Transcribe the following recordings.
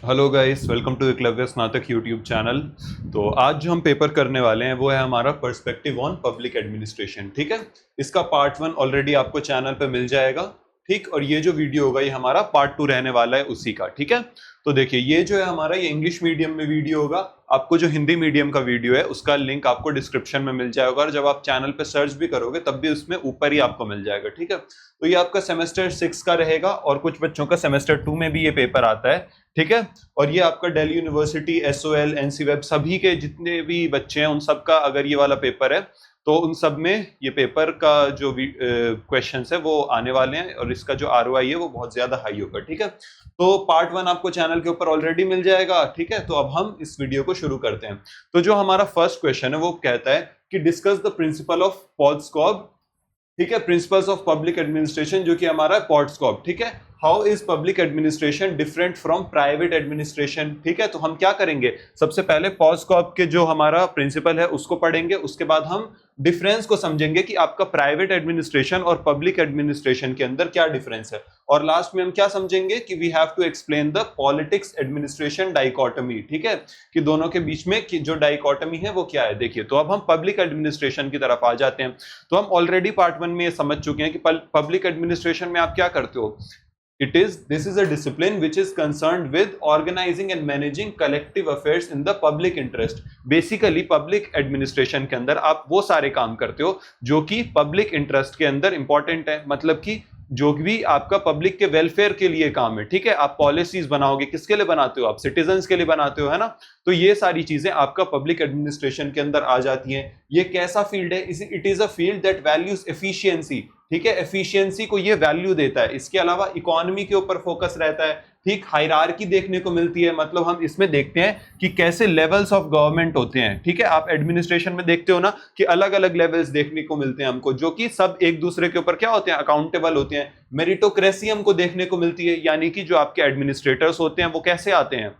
Hello guys, welcome to Eklavya Snatak YouTube channel. तो आज जो हम पेपर करने वाले हैं वो है हमारा पर्सपेक्टिव ऑन पब्लिक एडमिनिस्ट्रेशन। ठीक है, इसका पार्ट 1 ऑलरेडी आपको चैनल पे मिल जाएगा। ठीक, और ये जो वीडियो होगा ये हमारा पार्ट 2 रहने वाला है उसी का। ठीक है, तो देखिए ये जो है हमारा ये इंग्लिश मीडियम में वीडियो होगा। आपको जो हिंदी मीडियम का वीडियो है उसका लिंक आपको डिस्क्रिप्शन में मिल जाएगा, और जब आप चैनल पे सर्च भी करोगे तब भी उसमें ऊपर ही आपको मिल जाएगा। ठीक है, तो ये आपका सेमेस्टर 6 का रहेगा, और कुछ बच्चों का सेमेस्टर 2 में भी ये पेपर आता है। ठीक है, और ये आपका Delhi university, SOL, NC web सभी के जितने भी बच्चे हैं उन सब का अगर ये वाला पेपर है तो उन सब में ये पेपर का जो क्वेश्चंस है वो आने वाले हैं, और इसका जो आरओआई है वो बहुत ज्यादा हाई होगा। ठीक है, तो पार्ट 1 आपको चैनल के ऊपर ऑलरेडी मिल जाएगा। ठीक है, तो अब हम इस वीडियो को शुरू करते हैं। तो जो हमारा फर्स्ट क्वेश्चन है वो कहता है कि डिस्कस द प्रिंसिपल ऑफ पॉड्सकॉब। ठीक है, प्रिंसिपल्स ऑफ पब्लिक एडमिनिस्ट्रेशन, जो कि हमारा पॉड्सकॉब। ठीक है, how is public administration different from private administration. ठीक है, तो हम क्या करेंगे, सबसे पहले पॉड्सकॉब के जो हमारा प्रिंसिपल है उसको पढ़ेंगे, उसके बाद हम डिफरेंस को समझेंगे कि आपका प्राइवेट एडमिनिस्ट्रेशन और पब्लिक एडमिनिस्ट्रेशन के अंदर क्या डिफरेंस है, और लास्ट में हम क्या समझेंगे कि we have to explain the politics administration dichotomy. ठीक है, कि दोनों के बीच में कि जो डाइकोटमी है वो क्या है। देखिए, तो अब हम पब्लिक एडमिनिस्ट्रेशन की तरफ आ जाते हैं। तो हम ऑलरेडी पार्ट 1 में ये समझ चुके हैं कि पब्लिक एडमिनिस्ट्रेशन में आप क्या करते हो। This is a discipline which is concerned with organizing and managing collective affairs in the public interest. Basically public administration के अंदर आप वो सारे काम करते हो जो कि public interest के अंदर important है, मतलब कि जो भी आपका पब्लिक के वेलफेयर के लिए काम है। ठीक है, आप पॉलिसीज बनाओगे, किसके लिए बनाते हो, आप सिटीजन्स के लिए बनाते हो, है ना। तो ये सारी चीजें आपका पब्लिक एडमिनिस्ट्रेशन के अंदर आ जाती हैं। ये कैसा फील्ड है, it is a field that values efficiency. ठीक है, एफिशिएंसी को ये वैल्यू देता है। इसके अलावा इकोनॉमी के ऊपर फोकस रहता है। ठीक, हायरार्की देखने को मिलती है, मतलब हम इसमें देखते हैं कि कैसे लेवल्स ऑफ गवर्नमेंट होते हैं। ठीक है, आप एडमिनिस्ट्रेशन में देखते हो ना कि अलग अलग लेवल्स देखने को मिलते हैं हमको, जो कि सब एक दूसरे के ऊपर क्या होते हैं, अकाउंटेबल होते हैं। मेरिटोक्रेसी हमको देखने को मिलती है, यानी कि जो आपके एडमिनिस्ट्रेटर्स होते हैं वो कैसे आते हैं,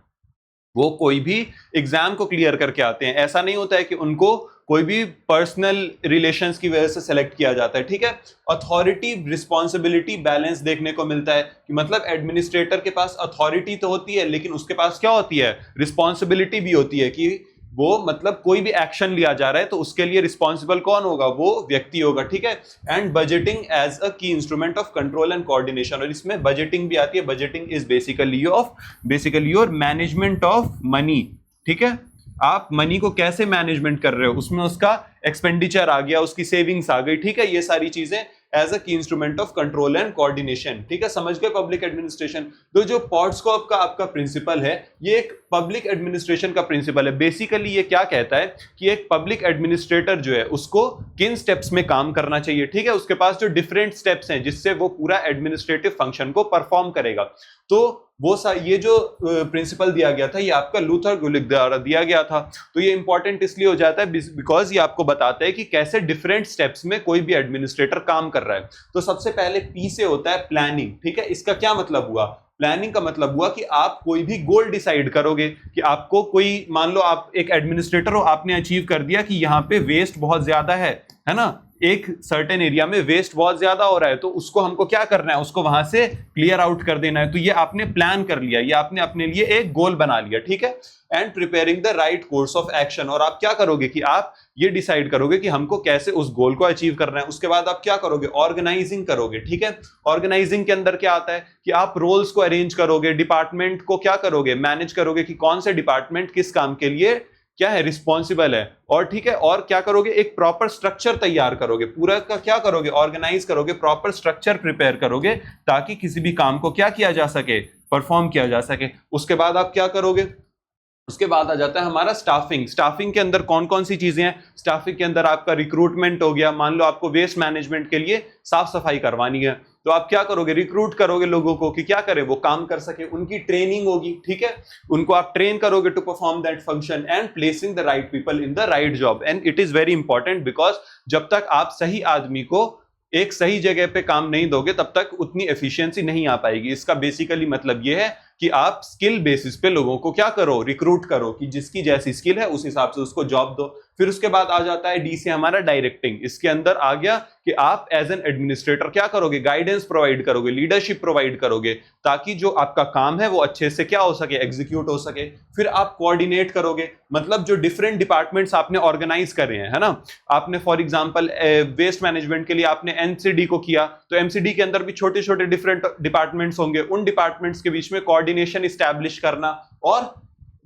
वो कोई भी एग्जाम को क्लियर करके आते हैं। ऐसा नहीं होता है कि उनको कोई भी पर्सनल रिलेशंस की वजह से सेलेक्ट किया जाता है। ठीक है, अथॉरिटी रिस्पॉन्सिबिलिटी बैलेंस देखने को मिलता है कि मतलब एडमिनिस्ट्रेटर के पास अथॉरिटी तो होती है लेकिन उसके पास क्या होती है, रिस्पॉन्सिबिलिटी भी होती है कि वो मतलब कोई भी एक्शन लिया जा रहा है तो उसके लिए रिस्पॉन्सिबल कौन होगा, वो व्यक्ति होगा। ठीक है, एंड बजटिंग एज अ की instrument of control and coordination, और इसमें बजटिंग भी आती है। Budgeting is basically your management of money. ठीक है, आप मनी को कैसे मैनेजमेंट कर रहे हो, उसमें उसका एक्सपेंडिचर आ गया, उसकी सेविंग्स आ गई। ठीक है, ये सारी चीजें एज अ की instrument of control and coordination. ठीक है, समझ गए पब्लिक एडमिनिस्ट्रेशन। तो जो पॉड्सकॉब का आपका प्रिंसिपल है ये एक पब्लिक एडमिनिस्ट्रेशन का प्रिंसिपल है। बेसिकली ये क्या कहता है कि एक पब्लिक एडमिनिस्ट्रेटर जो है उसको किन स्टेप्स में काम करना चाहिए। ठीक है, उसके पास जो डिफरेंट स्टेप्स हैं जिससे वो पूरा एडमिनिस्ट्रेटिव फंक्शन को परफॉर्म करेगा। तो वो ये जो प्रिंसिपल दिया गया था ये आपका लूथर गुलिक द्वारा दिया गया था। तो ये इंपॉर्टेंट इसलिए हो जाता है बिकॉज ये आपको बताता है कि कैसे डिफरेंट स्टेप्स में कोई भी एडमिनिस्ट्रेटर काम कर रहा है। तो सबसे पहले पी से होता है प्लानिंग। ठीक है, इसका क्या मतलब हुआ, प्लानिंग का मतलब हुआ कि आप कोई भी गोल डिसाइड करोगे कि आपको कोई, मान लो आप एक एडमिनिस्ट्रेटर हो, आपने अचीव कर दिया कि यहाँ पे वेस्ट बहुत ज्यादा है ना, एक सर्टेन एरिया में वेस्ट बहुत ज्यादा हो रहा है, तो उसको हमको क्या करना है, उसको वहां से क्लियर आउट कर देना है। तो ये आपने प्लान कर लिया, ये आपने अपने लिए एक गोल बना लिया। ठीक है, and preparing the right course of action, और आप क्या करोगे कि आप ये डिसाइड करोगे कि हमको कैसे उस गोल को अचीव करना है। उसके बाद आप क्या करोगे, ऑर्गेनाइजिंग करोगे। ठीक है, ऑर्गेनाइजिंग के अंदर क्या आता है कि आप रोल्स को अरेंज करोगे, डिपार्टमेंट को क्या करोगे, मैनेज करोगे कि कौन से डिपार्टमेंट किस काम के लिए क्या है, रिस्पॉन्सिबल है। और ठीक है, और क्या करोगे, एक प्रॉपर स्ट्रक्चर तैयार करोगे, पूरा का क्या करोगे, ऑर्गेनाइज करोगे, प्रॉपर स्ट्रक्चर प्रिपेयर करोगे ताकि किसी भी काम को क्या किया जा सके, परफॉर्म किया जा सके। उसके बाद आप क्या करोगे, उसके बाद आ जाता है हमारा स्टाफिंग। स्टाफिंग के अंदर कौन कौन सी चीजें हैं, स्टाफिंग के अंदर आपका रिक्रूटमेंट हो गया। मान लो आपको वेस्ट मैनेजमेंट के लिए साफ सफाई करवानी है, तो आप क्या करोगे, रिक्रूट करोगे लोगों को कि क्या करें, वो काम कर सके, उनकी ट्रेनिंग होगी। ठीक है, उनको आप ट्रेन करोगे to perform that function and placing the right people in the right job. And it is very important because जब तक आप सही आदमी को एक सही जगह पे काम नहीं दोगे तब तक उतनी एफिशिएंसी नहीं आ पाएगी। इसका बेसिकली मतलब यह है कि आप स्किल बेसिस पे लोगों को क्या करो, रिक्रूट करो कि जिसकी जैसी स्किल है उस हिसाब से उसको जॉब दो। फिर उसके बाद आ जाता है डी से हमारा डायरेक्टिंग। इसके अंदर आ गया कि आप एज एन एडमिनिस्ट्रेटर क्या करोगे, गाइडेंस प्रोवाइड करोगे, लीडरशिप प्रोवाइड करोगे, ताकि जो आपका काम है वो अच्छे से क्या हो सके, एग्जीक्यूट हो सके। फिर आप कोऑर्डिनेट करोगे, मतलब जो डिफरेंट डिपार्टमेंट्स आपने ऑर्गेनाइज कर रहे हैं, है ना, आपने फॉर एग्जांपल वेस्ट मैनेजमेंट के लिए आपने एमसीडी को किया, तो एमसीडी के अंदर भी छोटे छोटे डिफरेंट डिपार्टमेंट्स होंगे, उन डिपार्टमेंट्स के बीच में कोऑर्डिनेशन इस्टेब्लिश करना, और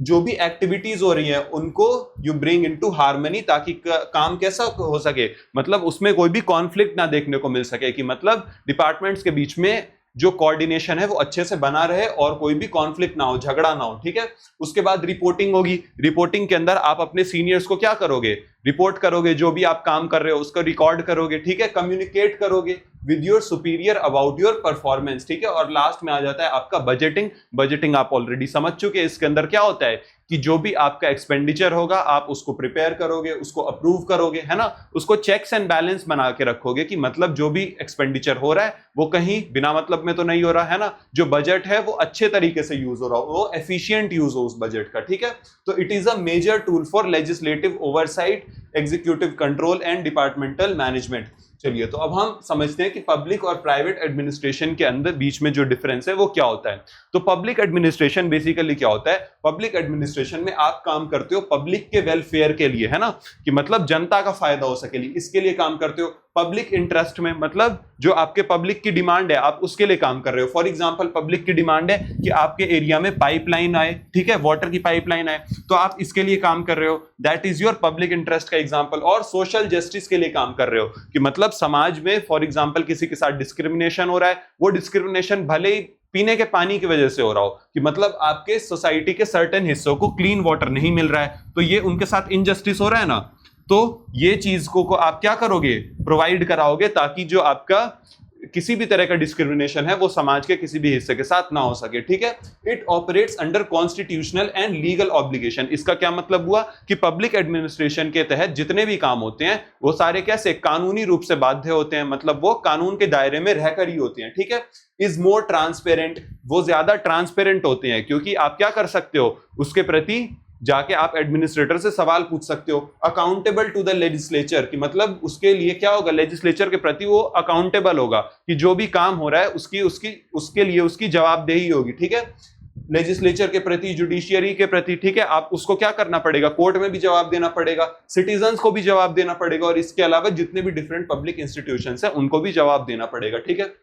जो भी एक्टिविटीज हो रही है उनको यू ब्रिंग इनटू हार्मनी, ताकि काम कैसा हो सके, मतलब उसमें कोई भी कॉन्फ्लिक्ट ना देखने को मिल सके, कि मतलब डिपार्टमेंट्स के बीच में जो कोऑर्डिनेशन है वो अच्छे से बना रहे और कोई भी कॉन्फ्लिक्ट ना हो, झगड़ा ना हो, ठीक है। उसके बाद रिपोर्टिंग होगी। रिपोर्टिंग के अंदर आप अपने सीनियर्स को क्या करोगे, रिपोर्ट करोगे, जो भी आप काम कर रहे हो उसको रिकॉर्ड करोगे, ठीक है। कम्युनिकेट करोगे with your superior about your performance, ठीक है। और लास्ट में आ जाता है आपका बजटिंग। बजटिंग आप ऑलरेडी समझ चुके हैं। इसके अंदर क्या होता है कि जो भी आपका एक्सपेंडिचर होगा आप उसको प्रिपेयर करोगे, उसको अप्रूव करोगे, है ना, उसको चेक्स एंड बैलेंस बना के रखोगे, कि मतलब जो भी एक्सपेंडिचर हो रहा है वो कहीं बिना मतलब में तो नहीं हो रहा है ना, जो बजट है वो अच्छे तरीके से यूज हो रहा हो, वो एफिशिएंट यूज हो उस बजट का, ठीक है। तो it is a major tool for legislative oversight, executive control and departmental management. चलिए, तो अब हम समझते हैं कि पब्लिक और प्राइवेट एडमिनिस्ट्रेशन के अंदर बीच में जो डिफरेंस है वो क्या होता है। तो पब्लिक एडमिनिस्ट्रेशन बेसिकली क्या होता है, पब्लिक एडमिनिस्ट्रेशन में आप काम करते हो पब्लिक के वेलफेयर के लिए, है ना, कि मतलब जनता का फायदा हो सके, इसके लिए काम करते हो। पब्लिक इंटरेस्ट में मतलब जो आपके पब्लिक की डिमांड है आप उसके लिए काम कर रहे हो। फॉर एग्जांपल पब्लिक की डिमांड है कि आपके एरिया में पाइपलाइन आए, ठीक है, वाटर की पाइपलाइन आए, तो आप इसके लिए काम कर रहे हो, that is your public interest का एग्जांपल। और सोशल जस्टिस के लिए काम कर रहे हो, कि मतलब समाज में फॉर एग्जांपल किसी के साथ डिस्क्रिमिनेशन हो रहा है, वो डिस्क्रिमिनेशन भले ही पीने के पानी की वजह से हो रहा हो, कि मतलब आपके सोसाइटी के सर्टेन हिस्सों को क्लीन वाटर नहीं मिल रहा है, तो ये उनके साथ इनजस्टिस हो रहा है ना, तो ये चीज को आप क्या करोगे, प्रोवाइड कराओगे, ताकि जो आपका किसी भी तरह का डिस्क्रिमिनेशन है वो समाज के किसी भी हिस्से के साथ ना हो सके, ठीक है। It operates under constitutional and legal obligation. इसका क्या मतलब हुआ कि पब्लिक एडमिनिस्ट्रेशन के तहत जितने भी काम होते हैं वो सारे कैसे, कानूनी रूप से बाध्य होते हैं, मतलब वो कानून के दायरे में रहकर ही होते हैं, ठीक है। इज मोर ट्रांसपेरेंट, वो ज्यादा ट्रांसपेरेंट होते हैं, क्योंकि आप क्या कर सकते हो, उसके प्रति जाके आप एडमिनिस्ट्रेटर से सवाल पूछ सकते हो। अकाउंटेबल टू द लेजिस्लेचर, कि मतलब उसके लिए क्या होगा, लेजिस्लेचर के प्रति वो अकाउंटेबल होगा, कि जो भी काम हो रहा है उसके लिए उसकी जवाबदेही होगी, ठीक है। लेजिस्लेचर के प्रति, जुडिशियरी के प्रति, ठीक है, आप उसको क्या करना पड़ेगा, कोर्ट में भी जवाब देना पड़ेगा, सिटीजन्स को भी जवाब देना पड़ेगा, और इसके अलावा जितने भी डिफरेंट पब्लिक इंस्टीट्यूशंस हैं उनको भी जवाब देना पड़ेगा, ठीक है।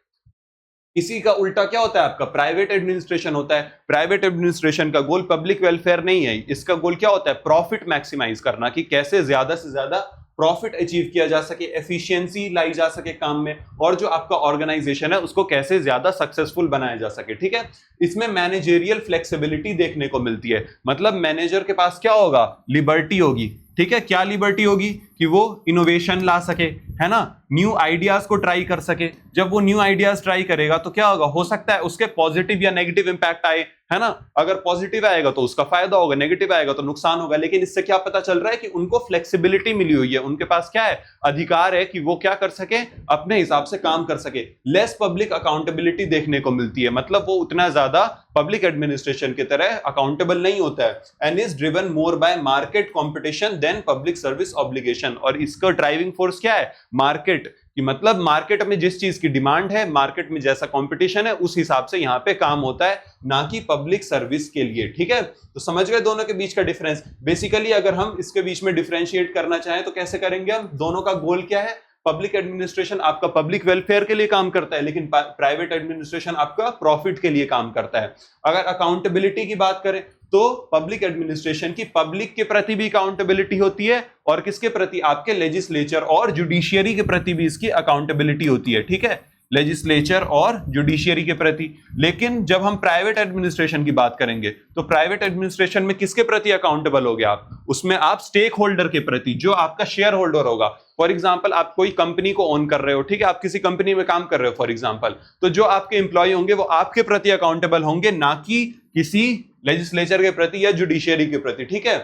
इसी का उल्टा क्या होता है, आपका प्राइवेट एडमिनिस्ट्रेशन होता है। प्राइवेट एडमिनिस्ट्रेशन का गोल पब्लिक वेलफेयर नहीं है, इसका गोल क्या होता है, प्रॉफिट मैक्सिमाइज करना, कि कैसे ज्यादा से ज्यादा प्रॉफिट अचीव किया जा सके, एफिशिएंसी लाई जा सके काम में, और जो आपका ऑर्गेनाइजेशन है उसको कैसे ज्यादा सक्सेसफुल बनाया जा सके, ठीक है। इसमें मैनेजेरियल फ्लेक्सिबिलिटी देखने को मिलती है, मतलब मैनेजर के पास क्या होगा, लिबर्टी होगी, ठीक है। क्या लिबर्टी होगी, कि वो इनोवेशन ला सके, है ना, न्यू आइडियाज को ट्राई कर सके। जब वो न्यू आइडियाज ट्राई करेगा तो क्या होगा, हो सकता है उसके पॉजिटिव या नेगेटिव इंपैक्ट आए, है ना, अगर पॉजिटिव आएगा तो उसका फायदा होगा, नेगेटिव आएगा तो नुकसान होगा, लेकिन इससे क्या पता चल रहा है कि उनको फ्लेक्सिबिलिटी मिली हुई है, उनके पास क्या है, अधिकार है कि वो क्या कर सके, अपने हिसाब से काम कर सके। लेस पब्लिक अकाउंटेबिलिटी देखने को मिलती है, मतलब वो उतना ज्यादा पब्लिक एडमिनिस्ट्रेशन की तरह अकाउंटेबल नहीं होता है, and is driven more by market competition than public service obligation. और इसका ड्राइविंग फोर्स क्या है, मार्केट, कि मतलब मार्केट में जिस चीज की डिमांड है, मार्केट में जैसा कंपटीशन है, उस हिसाब से यहाँ पे काम होता है, ना कि पब्लिक सर्विस के लिए, ठीक है। तो समझ गए दोनों के बीच का डिफरेंस। बेसिकली अगर हम इसके बीच में डिफरेंशिएट करना चाहें तो कैसे करेंगे, हम दोनों का गोल क्या है, पब्लिक एडमिनिस्ट्रेशन आपका पब्लिक वेलफेयर के लिए काम करता है, लेकिन प्राइवेट एडमिनिस्ट्रेशन आपका प्रॉफिट के लिए काम करता है। अगर अकाउंटेबिलिटी की बात करें तो पब्लिक एडमिनिस्ट्रेशन की पब्लिक के प्रति भी अकाउंटेबिलिटी होती है, और किसके प्रति, आपके लेजिस्लेचर और जुडिशियरी के प्रति भी इसकी अकाउंटेबिलिटी होती है, ठीक है, लेजिस्लेचर और जुडिशियरी के प्रति। लेकिन जब हम प्राइवेट एडमिनिस्ट्रेशन की बात करेंगे तो प्राइवेट एडमिनिस्ट्रेशन में किसके प्रति अकाउंटेबल हो गया आप, उसमें आप स्टेक होल्डर के प्रति, जो आपका शेयर होल्डर होगा। फॉर एग्जांपल आप कोई कंपनी को ओन कर रहे हो, ठीक है, आप किसी कंपनी में काम कर रहे हो फॉर एग्जांपल, तो जो आपके एम्प्लॉय होंगे वो आपके प्रति अकाउंटेबल होंगे, ना कि किसी लेजिस्लेचर के प्रति या जुडिशियरी के प्रति, ठीक है।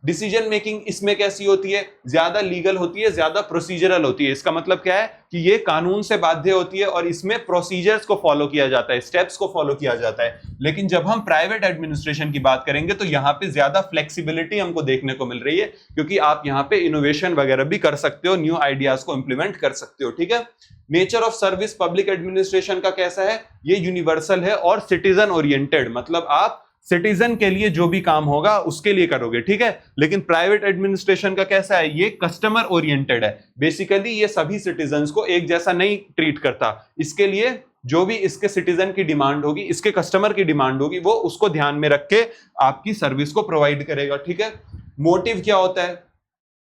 डिसीजन मेकिंग इसमें कैसी होती है, ज्यादा लीगल होती है, ज्यादा प्रोसीजरल होती है। इसका मतलब क्या है कि ये कानून से बाध्य होती है और इसमें प्रोसीजर्स को फॉलो किया जाता है, स्टेप्स को फॉलो किया जाता है। लेकिन जब हम प्राइवेट एडमिनिस्ट्रेशन की बात करेंगे तो यहाँ पे ज्यादा फ्लेक्सिबिलिटी हमको देखने को मिल रही है, क्योंकि आप यहाँ पे इनोवेशन वगैरह भी कर सकते हो, न्यू आइडियाज को इंप्लीमेंट कर सकते हो। ठीक है, nature of service public administration का कैसा है, ये यूनिवर्सल है और सिटीजन ओरिएंटेड, मतलब आप सिटीजन के लिए जो भी काम होगा उसके लिए करोगे। ठीक है, लेकिन प्राइवेट एडमिनिस्ट्रेशन का कैसा है, ये कस्टमर ओरिएंटेड है। बेसिकली ये सभी सिटीजन्स को एक जैसा नहीं ट्रीट करता, इसके लिए जो भी इसके सिटीजन की डिमांड होगी, इसके कस्टमर की डिमांड होगी, वो उसको ध्यान में रख के आपकी सर्विस को प्रोवाइड करेगा। ठीक है, मोटिव क्या होता है,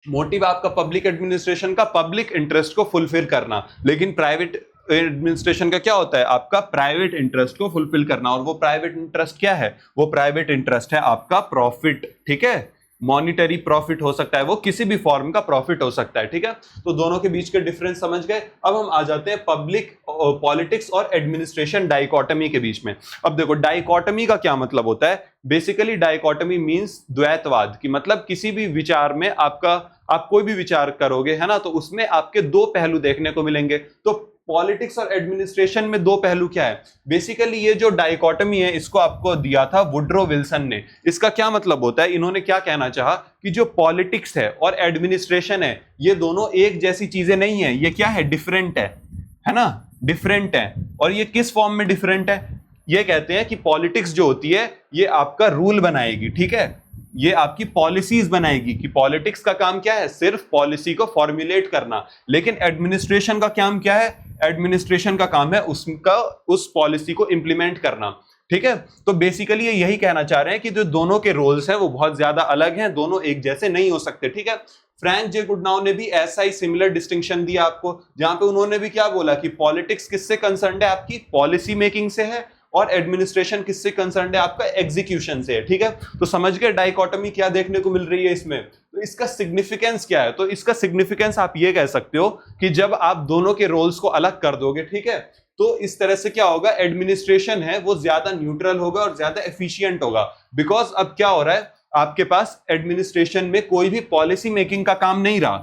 मोटिव आपका पब्लिक एडमिनिस्ट्रेशन का पब्लिक इंटरेस्ट को फुलफिल करना, लेकिन प्राइवेट एडमिनिस्ट्रेशन का क्या होता है, आपका प्राइवेट इंटरेस्ट को फुलफिल करना। और वो प्राइवेट इंटरेस्ट क्या है, वो प्राइवेट इंटरेस्ट है आपका प्रॉफिट। ठीक है, मॉनिटरी प्रॉफिट हो सकता है, वो किसी भी फॉर्म का प्रॉफिट हो सकता है। ठीक है, तो दोनों के बीच के डिफरेंस समझ गए। अब हम आ जाते हैं पब्लिक पॉलिटिक्स और एडमिनिस्ट्रेशन डाइकोटमी के बीच में। अब देखो डाइकोटमी का क्या मतलब होता है, बेसिकली डाइकोटमी मींस द्वैतवाद, की मतलब किसी भी विचार में आप कोई भी विचार करोगे है ना, तो उसमें आपके दो पहलू देखने को मिलेंगे। तो पॉलिटिक्स और एडमिनिस्ट्रेशन में दो पहलू क्या है, बेसिकली ये जो डाइकोटमी है इसको आपको दिया था वुड्रो विल्सन ने। इसका क्या मतलब होता है, इन्होंने क्या कहना चाहा कि जो पॉलिटिक्स है और एडमिनिस्ट्रेशन है ये दोनों एक जैसी चीजें नहीं है, ये क्या है, डिफरेंट है ना, डिफरेंट है। और ये किस फॉर्म में डिफरेंट है, ये कहते हैं कि पॉलिटिक्स जो होती है ये आपका रूल बनाएगी। ठीक है, ये आपकी पॉलिसीज बनाएगी, कि पॉलिटिक्स का काम क्या है, सिर्फ पॉलिसी को फॉर्मुलेट करना। लेकिन एडमिनिस्ट्रेशन का काम क्या है, एडमिनिस्ट्रेशन का काम है उसका उस पॉलिसी को इंप्लीमेंट करना। ठीक है, तो बेसिकली ये यही कहना चाह रहे हैं कि जो दोनों के रोल्स हैं वो बहुत ज्यादा अलग हैं, दोनों एक जैसे नहीं हो सकते। ठीक है, फ्रैंक जे गुडनाउ ने भी ऐसा ही सिमिलर डिस्टिंक्शन दिया आपको, जहां पे उन्होंने भी क्या बोला कि पॉलिटिक्स किससे कंसर्न्ड है, आपकी पॉलिसी मेकिंग से है, और एडमिनिस्ट्रेशन किससे कंसर्न्ड है, आपका एग्जीक्यूशन से है। ठीक है, तो समझ गए डाइकोटमी क्या देखने को मिल रही है इसमें। तो इसका सिग्निफिकेंस क्या है, तो इसका सिग्निफिकेंस आप ये कह सकते हो कि जब आप दोनों के रोल्स को अलग कर दोगे, ठीक है, तो इस तरह से क्या होगा, एडमिनिस्ट्रेशन है वो ज्यादा न्यूट्रल होगा और ज्यादा एफिशिएंट होगा। बिकॉज अब क्या हो रहा है, आपके पास एडमिनिस्ट्रेशन में कोई भी पॉलिसी मेकिंग का काम नहीं रहा,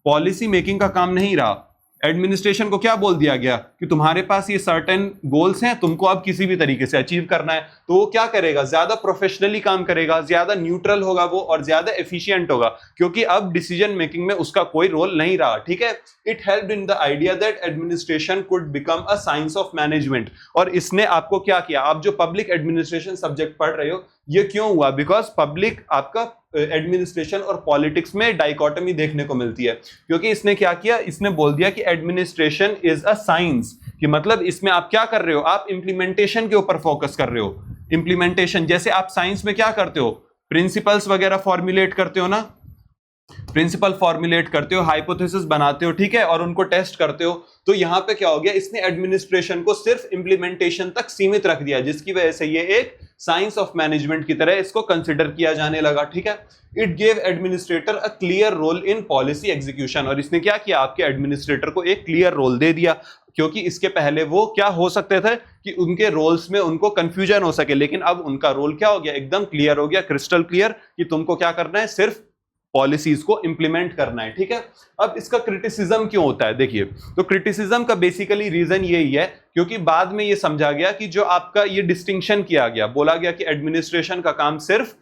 पॉलिसी मेकिंग का काम नहीं रहा। एडमिनिस्ट्रेशन को क्या बोल दिया गया कि तुम्हारे पास ये सर्टेन गोल्स हैं, तुमको अब किसी भी तरीके से अचीव करना है, तो वो क्या करेगा, ज्यादा प्रोफेशनली काम करेगा, ज्यादा न्यूट्रल होगा वो और ज्यादा एफिशिएंट होगा, क्योंकि अब डिसीजन मेकिंग में उसका कोई रोल नहीं रहा। ठीक है, it helped in the idea that administration could become a science of management. और इसने आपको क्या किया, आप जो पब्लिक एडमिनिस्ट्रेशन सब्जेक्ट पढ़ रहे हो ये क्यों हुआ, बिकॉज पब्लिक आपका एडमिनिस्ट्रेशन और पॉलिटिक्स में डाइकोटमी देखने को मिलती है, क्योंकि इसने क्या किया, इसने बोल दिया कि एडमिनिस्ट्रेशन इज अ साइंस, कि मतलब इसमें आप क्या कर रहे हो, आप इंप्लीमेंटेशन के ऊपर फोकस कर रहे हो। इंप्लीमेंटेशन जैसे आप साइंस में क्या करते हो, प्रिंसिपल्स वगैरह फॉर्मुलेट करते हो ना, प्रिंसिपल फॉर्मुलेट करते हो, हाइपोथेसिस बनाते हो, ठीक है, और उनको टेस्ट करते हो। तो यहां पे क्या हो गया, इसने एडमिनिस्ट्रेशन को सिर्फ इंप्लीमेंटेशन तक सीमित रख दिया, जिसकी वजह से ये एक साइंस ऑफ मैनेजमेंट की तरह इसको कंसिडर किया जाने लगा। ठीक है, it gave administrator a clear role in policy execution. और इसने क्या किया, आपके एडमिनिस्ट्रेटर को एक क्लियर रोल दे दिया, क्योंकि इसके पहले वो क्या हो सकते थे कि उनके रोल्स में उनको कंफ्यूजन हो सके, लेकिन अब उनका रोल क्या हो गया, एकदम क्लियर हो गया, क्रिस्टल क्लियर, कि तुमको क्या करना है, सिर्फ पॉलिसीज को इंप्लीमेंट करना है। ठीक है, अब इसका क्रिटिसिज्म क्यों होता है, देखिए, तो क्रिटिसिज्म का बेसिकली रीजन यही है, क्योंकि बाद में ये समझा गया कि जो आपका ये डिस्टिंक्शन किया गया, बोला गया कि एडमिनिस्ट्रेशन का काम सिर्फ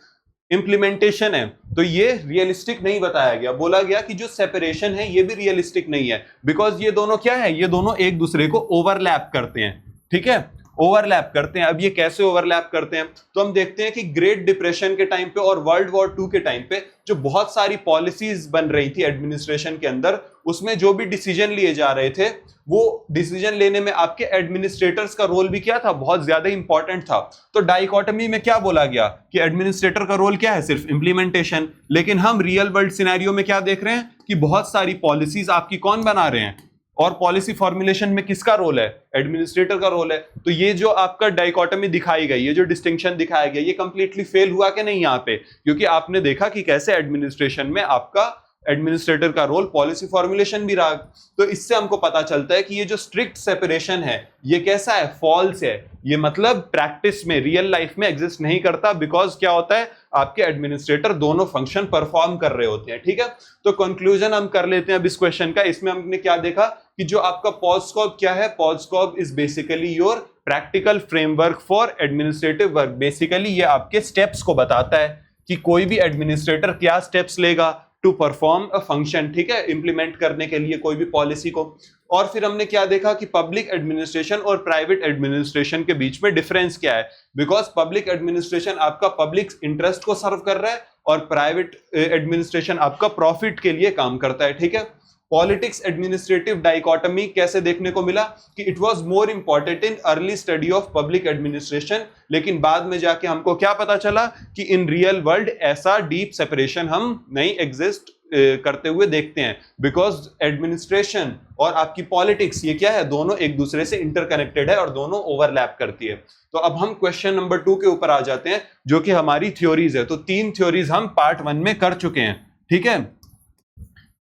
इंप्लीमेंटेशन है, तो ये रियलिस्टिक नहीं बताया गया। बोला गया कि जो सेपरेशन है ये भी रियलिस्टिक नहीं है, बिकॉज ये दोनों क्या है, ये दोनों एक दूसरे को ओवरलैप करते हैं। ठीक है, ओवरलैप करते हैं। अब ये कैसे ओवरलैप करते हैं, तो हम देखते हैं कि ग्रेट डिप्रेशन के टाइम पे और वर्ल्ड वॉर 2 के टाइम पे जो बहुत सारी पॉलिसीज बन रही थी एडमिनिस्ट्रेशन के अंदर, उसमें जो भी डिसीजन लिए जा रहे थे, वो डिसीजन लेने में आपके एडमिनिस्ट्रेटर्स का रोल भी क्या था, बहुत ज्यादा इंपॉर्टेंट था। तो डाइकोटमी में क्या बोला गया कि एडमिनिस्ट्रेटर का रोल क्या है, सिर्फ इंप्लीमेंटेशन। लेकिन हम रियल वर्ल्ड सिनेरियो में क्या देख रहे हैं कि बहुत सारी पॉलिसीज आपकी कौन बना रहे हैं, और पॉलिसी फॉर्मुलेशन में किसका रोल है, एडमिनिस्ट्रेटर का रोल है। तो ये जो आपका डाइकोटमी दिखाई गई, ये जो डिस्टिंक्शन दिखाया गया, ये कंप्लीटली फेल हुआ कि नहीं यहाँ पे, क्योंकि आपने देखा कि कैसे एडमिनिस्ट्रेशन में आपका एडमिनिस्ट्रेटर का रोल पॉलिसी फॉर्मुलेशन भी रहा। तो इससे हमको पता चलता है कि ये जो स्ट्रिक्ट सेपरेशन है ये कैसा है, फॉल्स है। ये मतलब प्रैक्टिस में, रियल लाइफ में एग्जिस्ट नहीं करता, बिकॉज क्या होता है, आपके एडमिनिस्ट्रेटर दोनों फंक्शन परफॉर्म कर रहे होते हैं। ठीक है, तो कंक्लूजन हम कर लेते हैं अब इस क्वेश्चन का। इसमें हमने क्या देखा कि जो आपका पॉजस्कॉप क्या है, POSDCORB is basically your practical framework for administrative work. Basically ये आपके स्टेप्स को बताता है कि कोई भी एडमिनिस्ट्रेटर क्या स्टेप्स लेगा टू परफॉर्म अ फंक्शन, ठीक है, इंप्लीमेंट करने के लिए कोई भी पॉलिसी को। और फिर हमने क्या देखा कि पब्लिक एडमिनिस्ट्रेशन और प्राइवेट एडमिनिस्ट्रेशन के बीच में डिफरेंस क्या है, बिकॉज पब्लिक एडमिनिस्ट्रेशन आपका पब्लिक इंटरेस्ट को सर्व कर रहा है और प्राइवेट एडमिनिस्ट्रेशन आपका प्रॉफिट के लिए काम करता है। ठीक है, पॉलिटिक्स एडमिनिस्ट्रेटिव डाइकोटमी कैसे देखने को मिला कि it was more important in early study of public administration, लेकिन बाद में जाके हमको क्या पता चला कि इन रियल वर्ल्ड ऐसा डीप सेपरेशन हम नहीं एग्जिस्ट करते हुए देखते हैं, बिकॉज एडमिनिस्ट्रेशन और आपकी पॉलिटिक्स ये क्या है, दोनों एक दूसरे से इंटरकनेक्टेड है और दोनों ओवरलैप करती है। तो अब हम क्वेश्चन नंबर 2 के ऊपर आ जाते हैं, जो कि हमारी थ्योरीज है। तो 3 थ्योरीज हम पार्ट 1 में कर चुके हैं। ठीक है,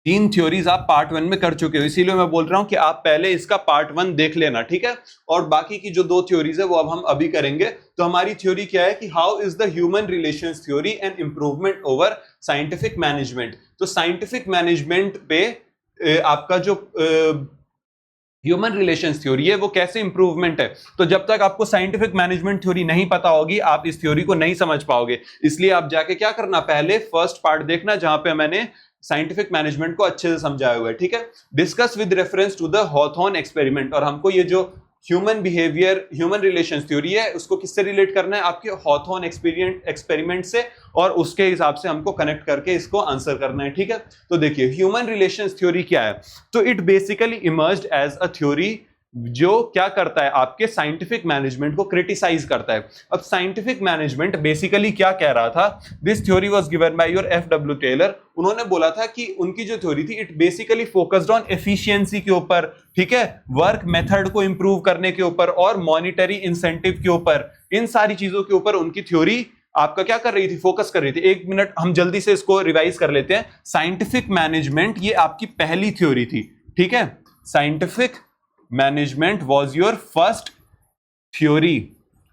3 थ्योरीज आप पार्ट 1 में कर चुके हो, इसीलिए मैं बोल रहा हूं कि आप पहले इसका पार्ट 1 देख लेना। ठीक है, और बाकी की जो 2 थ्योरीज है वो अब हम अभी करेंगे। तो हमारी थ्योरी क्या है कि how is the human relations theory and improvement over scientific management. तो साइंटिफिक मैनेजमेंट पे आपका जो ह्यूमन रिलेशंस थ्योरी है वो कैसे इंप्रूवमेंट है। तो जब तक आपको साइंटिफिक मैनेजमेंट थ्योरी नहीं पता होगी आप इस थ्योरी को नहीं समझ पाओगे। इसलिए आप जाके क्या करना, पहले फर्स्ट पार्ट देखना जहां पे मैंने साइंटिफिक मैनेजमेंट को अच्छे से समझाया हुआ है। ठीक है, discuss with reference to the Hawthorne experiment. और हमको ये जो human behaviour, human relations theory है उसको किससे रिलेट करना है, आपके हॉथॉर्न एक्सपेरिमेंट से, और उसके हिसाब से हमको कनेक्ट करके इसको आंसर करना है। ठीक है, तो देखिए ह्यूमन रिलेशंस थ्योरी क्या है। तो it basically emerged as a theory जो क्या करता है, आपके साइंटिफिक मैनेजमेंट को क्रिटिसाइज करता है। अब साइंटिफिक मैनेजमेंट बेसिकली क्या कह रहा था, this theory was given by your F.W. Taylor. उन्होंने बोला था कि उनकी जो थ्योरी थी it basically focused on efficiency के ऊपर, ठीक है, वर्क मेथड को इंप्रूव करने के ऊपर और मॉनिटरी इंसेंटिव के ऊपर, इन सारी चीजों के ऊपर उनकी थ्योरी आपका क्या कर रही थी, फोकस कर रही थी। 1 मिनट हम जल्दी से इसको रिवाइज कर लेते हैं। साइंटिफिक मैनेजमेंट ये आपकी पहली थ्योरी थी। ठीक है, scientific management was your first theory,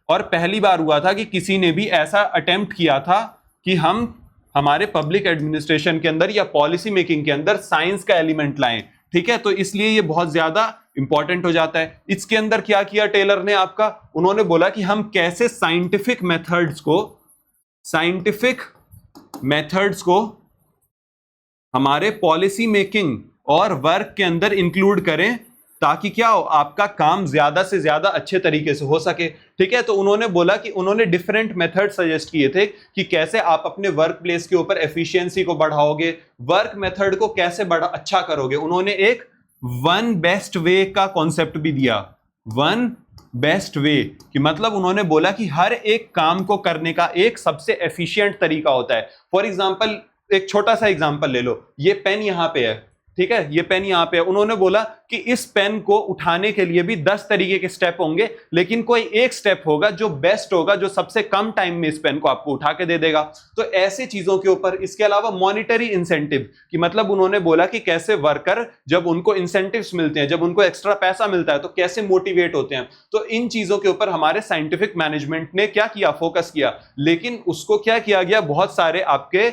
और पहली बार हुआ था कि किसी ने भी ऐसा अटेम्प्ट किया था कि हम हमारे पब्लिक एडमिनिस्ट्रेशन के अंदर या पॉलिसी मेकिंग के अंदर साइंस का एलिमेंट लाएं। ठीक है, तो इसलिए ये बहुत ज्यादा इंपॉर्टेंट हो जाता है। इसके अंदर क्या किया टेलर ने आपका, उन्होंने बोला कि हम कैसे साइंटिफिक मेथड्स को हमारे पॉलिसी मेकिंग और वर्क के अंदर इंक्लूड करें, ताकि क्या हो, आपका काम ज्यादा से ज्यादा अच्छे तरीके से हो सके। ठीक है, तो उन्होंने बोला कि उन्होंने डिफरेंट मेथड सजेस्ट किए थे कि कैसे आप अपने वर्क प्लेस के ऊपर एफिशिएंसी को बढ़ाओगे, वर्क मेथड को कैसे अच्छा करोगे। उन्होंने एक वन बेस्ट वे का कॉन्सेप्ट भी दिया। वन बेस्ट वे कि मतलब उन्होंने बोला कि हर एक काम को करने का एक सबसे एफिशिएंट तरीका होता है। फॉर एग्जांपल, एक छोटा सा एग्जांपल ले लो, ये पेन यहां पे है, ठीक है, ये पेन यहां पे है। उन्होंने बोला कि इस पेन को उठाने के लिए भी 10 तरीके के स्टेप होंगे, लेकिन कोई एक स्टेप होगा जो बेस्ट होगा, जो सबसे कम टाइम में इस पेन को आपको उठा के दे देगा। तो ऐसे चीजों के ऊपर, इसके अलावा मॉनिटरी इंसेंटिव कि मतलब उन्होंने बोला कि कैसे वर्कर जब उनको इंसेंटिव्स मिलते हैं, जब उनको एक्स्ट्रा पैसा मिलता है तो कैसे मोटिवेट होते हैं। तो इन चीजों के ऊपर हमारे साइंटिफिक मैनेजमेंट ने क्या किया, फोकस किया। लेकिन उसको क्या किया गया, बहुत सारे आपके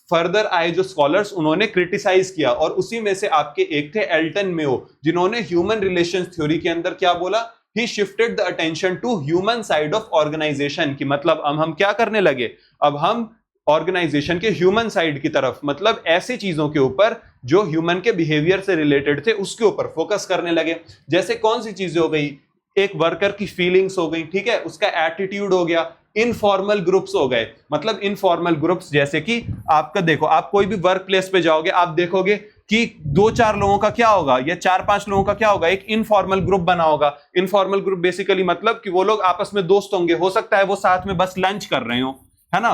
फर्दर आए जो स्कॉलर्स, उन्होंने क्रिटिसाइज किया, और उसी में से आपके एक थे एल्टन मेयो, जिन्होंने ह्यूमन रिलेशंस थ्योरी के अंदर क्या बोला, he shifted the attention to human side of organisation की मतलब अब हम क्या करने लगे, अब हम ऑर्गेनाइजेशन के ह्यूमन साइड की तरफ, मतलब ऐसी चीजों के ऊपर जो ह्यूमन के बिहेवियर से रिलेटेड थे उसके ऊपर फोकस करने लगे। जैसे कौन सी चीजें हो गई, एक वर्कर की फीलिंग्स हो गई, ठीक है, उसका एटीट्यूड हो गया, इनफॉर्मल ग्रुप्स हो गए। मतलब इनफॉर्मल ग्रुप्स जैसे कि आपका देखो, आप कोई भी वर्क प्लेस पे जाओगे, आप देखोगे कि 2-4 लोगों का क्या होगा या 4-5 लोगों का क्या होगा, एक इनफॉर्मल ग्रुप बना होगा। इनफॉर्मल ग्रुप बेसिकली मतलब कि वो लोग आपस में दोस्त होंगे, हो सकता है वो साथ में बस लंच कर रहे हो, है ना,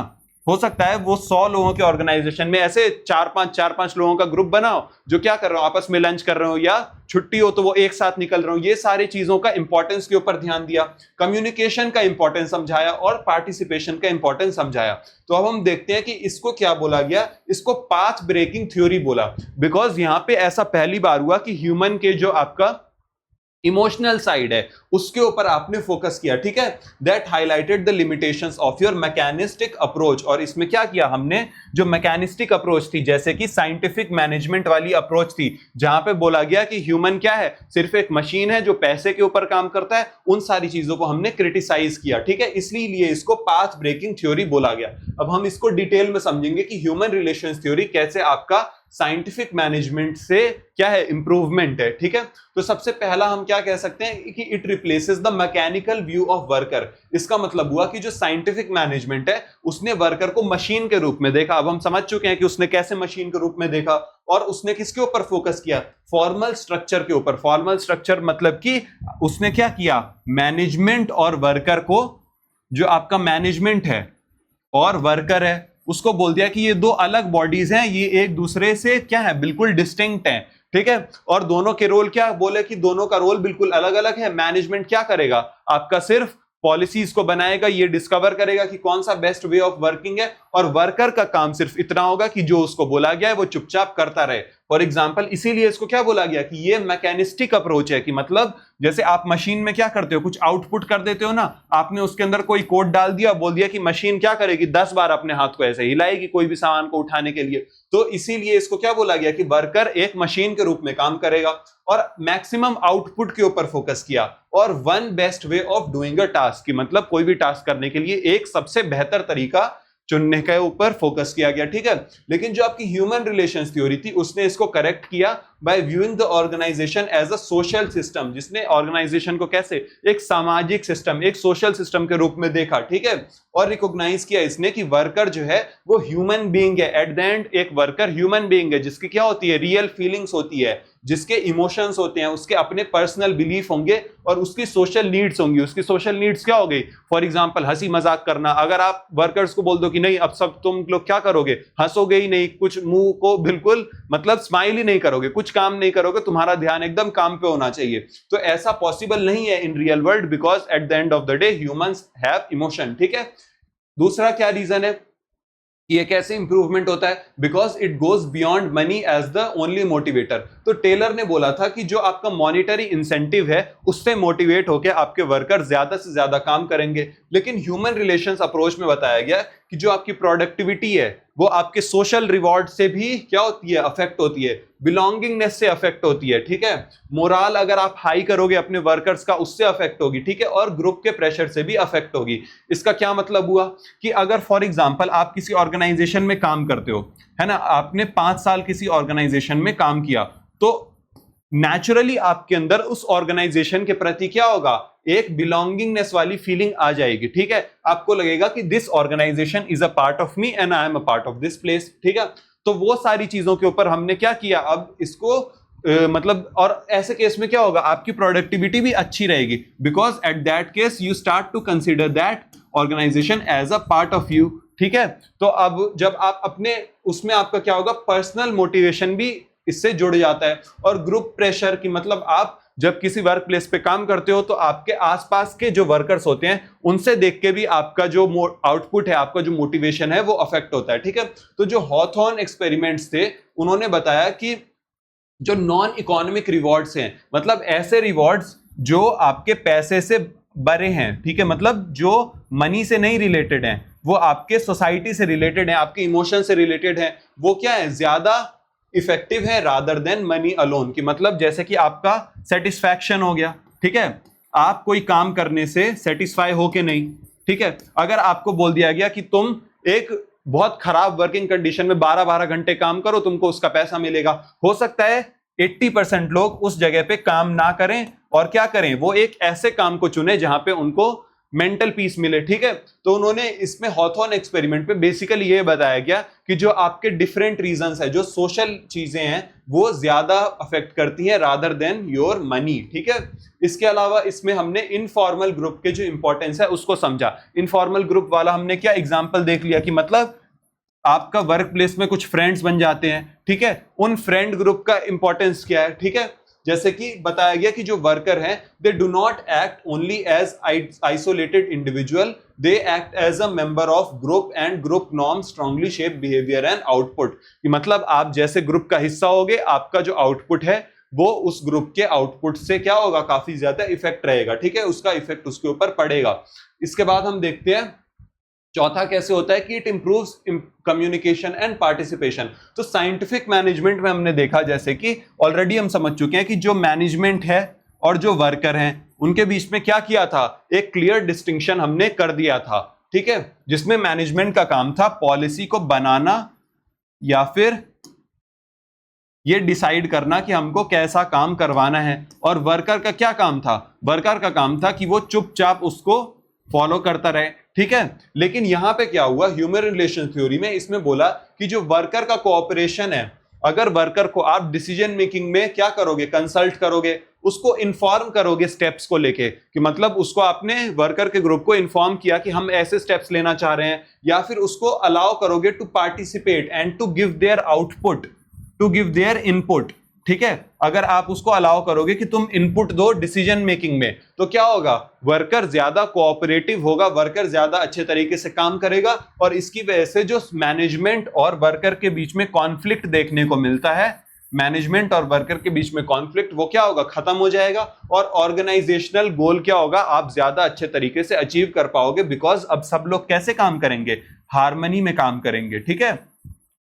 हो सकता है वो 100 लोगों के ऑर्गेनाइजेशन में ऐसे चार पांच लोगों का ग्रुप बनाओ जो क्या कर रहे हो, आपस में लंच कर रहे हो या छुट्टी हो तो वो एक साथ निकल रहे हो। ये सारी चीजों का इंपॉर्टेंस के ऊपर ध्यान दिया, कम्युनिकेशन का इंपॉर्टेंस समझाया और पार्टिसिपेशन का इंपॉर्टेंस समझाया। तो अब हम देखते हैं कि इसको क्या बोला गया, इसको पाथ ब्रेकिंग थ्योरी बोला, बिकॉज यहां पे ऐसा पहली बार हुआ कि ह्यूमन के जो आपका इमोशनल साइड है उसके ऊपर आपने फोकस किया। ठीक है, that highlighted the limitations of your mechanistic approach. और इसमें क्या किया हमने, जो मैकेनिस्टिक अप्रोच थी जैसे कि साइंटिफिक मैनेजमेंट वाली अप्रोच थी जहां पे बोला गया कि ह्यूमन क्या है, सिर्फ एक मशीन है जो पैसे के ऊपर काम करता है, उन सारी चीजों को हमने क्रिटिसाइज किया। ठीक है, इसलिए इसको पाथ ब्रेकिंग थ्योरी बोला गया। अब हम इसको डिटेल में समझेंगे कि ह्यूमन रिलेशंस थ्योरी कैसे आपका साइंटिफिक मैनेजमेंट से क्या है, इंप्रूवमेंट है। ठीक है, तो सबसे पहला हम क्या कह सकते हैं कि it replaces the mechanical view of worker. इसका मतलब हुआ कि जो साइंटिफिक मैनेजमेंट है उसने वर्कर को मशीन के रूप में देखा। अब हम समझ चुके हैं कि उसने कैसे मशीन के रूप में देखा, और उसने किसके ऊपर फोकस किया, फॉर्मल स्ट्रक्चर के ऊपर। फॉर्मल स्ट्रक्चर मतलब कि उसने क्या किया, मैनेजमेंट और वर्कर को, जो आपका मैनेजमेंट है और वर्कर है उसको बोल दिया कि ये दो अलग बॉडीज हैं, ये एक दूसरे से क्या है, बिल्कुल डिस्टिंक्ट हैं। ठीक है, और दोनों के रोल क्या बोले कि दोनों का रोल बिल्कुल अलग अलग है। मैनेजमेंट क्या करेगा, आपका सिर्फ पॉलिसीज को बनाएगा, ये डिस्कवर करेगा कि कौन सा बेस्ट वे ऑफ वर्किंग है, और वर्कर का काम सिर्फ इतना होगा कि जो उसको बोला गया है वो चुपचाप करता रहे। फॉर एग्जाम्पल, इसीलिए इसको क्या बोला गया कि ये मैकेनिस्टिक अप्रोच है, कि मतलब जैसे आप मशीन में क्या करते हो, कुछ आउटपुट कर देते हो ना, आपने उसके अंदर कोई कोड डाल दिया, बोल दिया कि मशीन क्या करेगी, 10 बार अपने हाथ को ऐसे हिलाएगी कोई भी सामान को उठाने के लिए। तो इसीलिए इसको क्या बोला गया कि वर्कर एक मशीन के रूप में काम करेगा, और मैक्सिमम आउटपुट के ऊपर फोकस किया, और one best way of doing a task, की मतलब कोई भी टास्क करने के लिए एक सबसे बेहतर तरीका चुनने के ऊपर फोकस किया गया। ठीक है, लेकिन जो आपकी ह्यूमन रिलेशंस थ्योरी थी उसने इसको करेक्ट किया by viewing the organisation as a social system, जिसने ऑर्गेनाइजेशन को कैसे, एक सामाजिक सिस्टम, एक सोशल सिस्टम के रूप में देखा। ठीक है, और रिकॉग्नाइज किया इसने कि वर्कर जो है वो ह्यूमन बीइंग है। एट द एंड एक वर्कर ह्यूमन बीइंग है जिसकी क्या होती है, रियल फीलिंग्स होती है, जिसके इमोशंस होते हैं, उसके अपने पर्सनल बिलीफ होंगे, और उसकी सोशल नीड्स होंगी। उसकी सोशल नीड्स क्या हो गई, फॉर एग्जांपल हंसी मजाक करना। अगर आप वर्कर्स को बोल दो कि नहीं अब सब तुम लोग क्या करोगे, हंसोगे ही नहीं, कुछ मुंह को बिल्कुल मतलब स्माइल ही नहीं करोगे, कुछ काम नहीं करोगे, तुम्हारा ध्यान एकदम काम पे होना चाहिए, तो ऐसा पॉसिबल नहीं है in real world, because at the end of the day humans have emotion. ठीक है, दूसरा क्या रीजन है, ये कैसे इंप्रूवमेंट होता है, because it goes beyond money as the only motivator. तो टेलर ने बोला था कि जो आपका मॉनिटरी इंसेंटिव है उससे मोटिवेट होकर आपके वर्कर ज्यादा से ज्यादा काम करेंगे, लेकिन ह्यूमन रिलेशंस अप्रोच में बताया गया कि जो आपकी प्रोडक्टिविटी है वो आपके सोशल रिवॉर्ड से भी क्या होती है, अफेक्ट होती है, बिलोंगिंगनेस से अफेक्ट होती है। ठीक है, मोराल अगर आप हाई करोगे अपने वर्कर्स का उससे अफेक्ट होगी। ठीक है, और ग्रुप के प्रेशर से भी अफेक्ट होगी। इसका क्या मतलब हुआ कि अगर फॉर एग्जांपल आप किसी ऑर्गेनाइजेशन में काम करते हो, है ना, आपने 5 साल किसी ऑर्गेनाइजेशन में काम किया, तो नेचुरली आपके अंदर उस ऑर्गेनाइजेशन के प्रति क्या होगा, एक बिलोंगिंगनेस वाली फीलिंग आ जाएगी। ठीक है, आपको लगेगा कि this organisation is a part of me and I am a part of this place. ठीक है, तो वो सारी चीजों के ऊपर हमने क्या किया, अब इसको मतलब, और ऐसे केस में क्या होगा, आपकी प्रोडक्टिविटी भी अच्छी रहेगी, because at that case you start to consider that organisation as a part of you. ठीक है, तो अब जब आप अपने उसमें आपका क्या होगा, पर्सनल मोटिवेशन भी इससे जुड़ जाता है, और ग्रुप प्रेशर की मतलब आप जब किसी वर्क प्लेस पे काम करते हो तो आपके आसपास के जो वर्कर्स होते हैं उनसे देख के भी आपका जो आउटपुट है, आपका जो मोटिवेशन है वो अफेक्ट होता है। ठीक है, तो जो हॉथॉर्न एक्सपेरिमेंट्स थे उन्होंने बताया कि जो नॉन इकोनॉमिक रिवॉर्ड्स हैं, मतलब ऐसे रिवॉर्ड्स जो आपके पैसे से बड़े हैं, ठीक है, मतलब जो मनी से नहीं रिलेटेड हैं, वो आपके सोसाइटी से रिलेटेड हैं, आपके इमोशन से रिलेटेड हैं, वो क्या है, ज्यादा इफेक्टिव है रादर देन मनी अलोन। की मतलब जैसे कि आपका सेटिस्फैक्शन हो गया। ठीक है, आप कोई काम करने से सेटिस्फाई हो के नहीं। ठीक है, अगर आपको बोल दिया गया कि तुम एक बहुत खराब वर्किंग कंडीशन में 12-12 घंटे काम करो, तुमको उसका पैसा मिलेगा, हो सकता है 80% लोग उस जगह पे काम ना करें और क्या करें, वो एक ऐसे काम को चुने जहां पे उनको मेंटल पीस मिले, ठीक है। तो उन्होंने इसमें हॉथॉर्न एक्सपेरिमेंट पे बेसिकली ये बताया गया कि जो आपके डिफरेंट रीजंस है, जो सोशल चीजें हैं वो ज्यादा अफेक्ट करती हैं रादर देन योर मनी, ठीक है। इसके अलावा इसमें हमने इनफॉर्मल ग्रुप के जो इंपॉर्टेंस है उसको समझा। इनफॉर्मल ग्रुप वाला हमने क्या एग्जांपल देख लिया कि मतलब आपका वर्क प्लेस में कुछ फ्रेंड्स बन जाते हैं, ठीक है, उन फ्रेंड ग्रुप का इंपॉर्टेंस क्या है, ठीक है। जैसे कि बताया गया कि जो वर्कर हैं they do not act only as isolated individual, they act as a member of group and group norm strongly shape behaviour and output. कि मतलब आप जैसे ग्रुप का हिस्सा होगे, आपका जो आउटपुट है वो उस ग्रुप के आउटपुट से क्या होगा, काफी ज्यादा इफेक्ट रहेगा, ठीक है, उसका इफेक्ट उसके ऊपर पड़ेगा। इसके बाद हम देखते हैं चौथा कैसे होता है कि it improves communication and participation. तो साइंटिफिक मैनेजमेंट में हमने देखा, जैसे कि ऑलरेडी हम समझ चुके हैं कि जो मैनेजमेंट है और जो वर्कर हैं उनके बीच में क्या किया था, एक क्लियर डिस्टिंक्शन हमने कर दिया था, ठीक है, जिसमें मैनेजमेंट का काम था पॉलिसी को बनाना या फिर ये डिसाइड करना कि हमको कैसा काम करवाना है, और वर्कर का क्या काम था, वर्कर का काम था कि वो चुपचाप उसको फॉलो करता रहे, ठीक है। लेकिन यहां पे क्या हुआ, ह्यूमन रिलेशन थ्योरी में इसमें बोला कि जो वर्कर का कोऑपरेशन है, अगर वर्कर को आप डिसीजन मेकिंग में क्या करोगे, कंसल्ट करोगे, उसको इन्फॉर्म करोगे स्टेप्स को लेके, कि मतलब उसको आपने वर्कर के ग्रुप को इन्फॉर्म किया कि हम ऐसे स्टेप्स लेना चाह रहे हैं, या फिर उसको अलाउ करोगे to participate and to give their output, to give their input, ठीक है। अगर आप उसको अलाउ करोगे कि तुम इनपुट दो डिसीजन मेकिंग में, तो क्या होगा, वर्कर ज्यादा कोऑपरेटिव होगा, वर्कर ज्यादा अच्छे तरीके से काम करेगा, और इसकी वजह से जो मैनेजमेंट और वर्कर के बीच में कॉन्फ्लिक्ट देखने को मिलता है, मैनेजमेंट और वर्कर के बीच में कॉन्फ्लिक्ट, वो क्या होगा, खत्म हो जाएगा, और ऑर्गेनाइजेशनल गोल क्या होगा, आप ज्यादा अच्छे तरीके से अचीव कर पाओगे, बिकॉज अब सब लोग कैसे काम करेंगे, हार्मनी में काम करेंगे, ठीक है,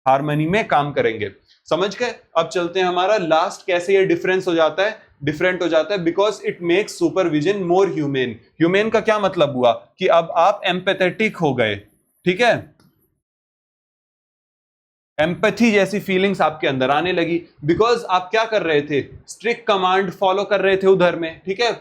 हार्मनी में काम करेंगे। समझ गए। अब चलते हैं हमारा लास्ट, कैसे ये डिफरेंस हो जाता है, डिफरेंट हो जाता है, because it makes supervision more humane. Humane का क्या मतलब हुआ कि अब आप एम्पैथेटिक हो गए, ठीक है, एम्पैथी जैसी फीलिंग्स आपके अंदर आने लगी, बिकॉज आप क्या कर रहे थे, स्ट्रिक्ट कमांड फॉलो कर रहे थे उधर में, ठीक है।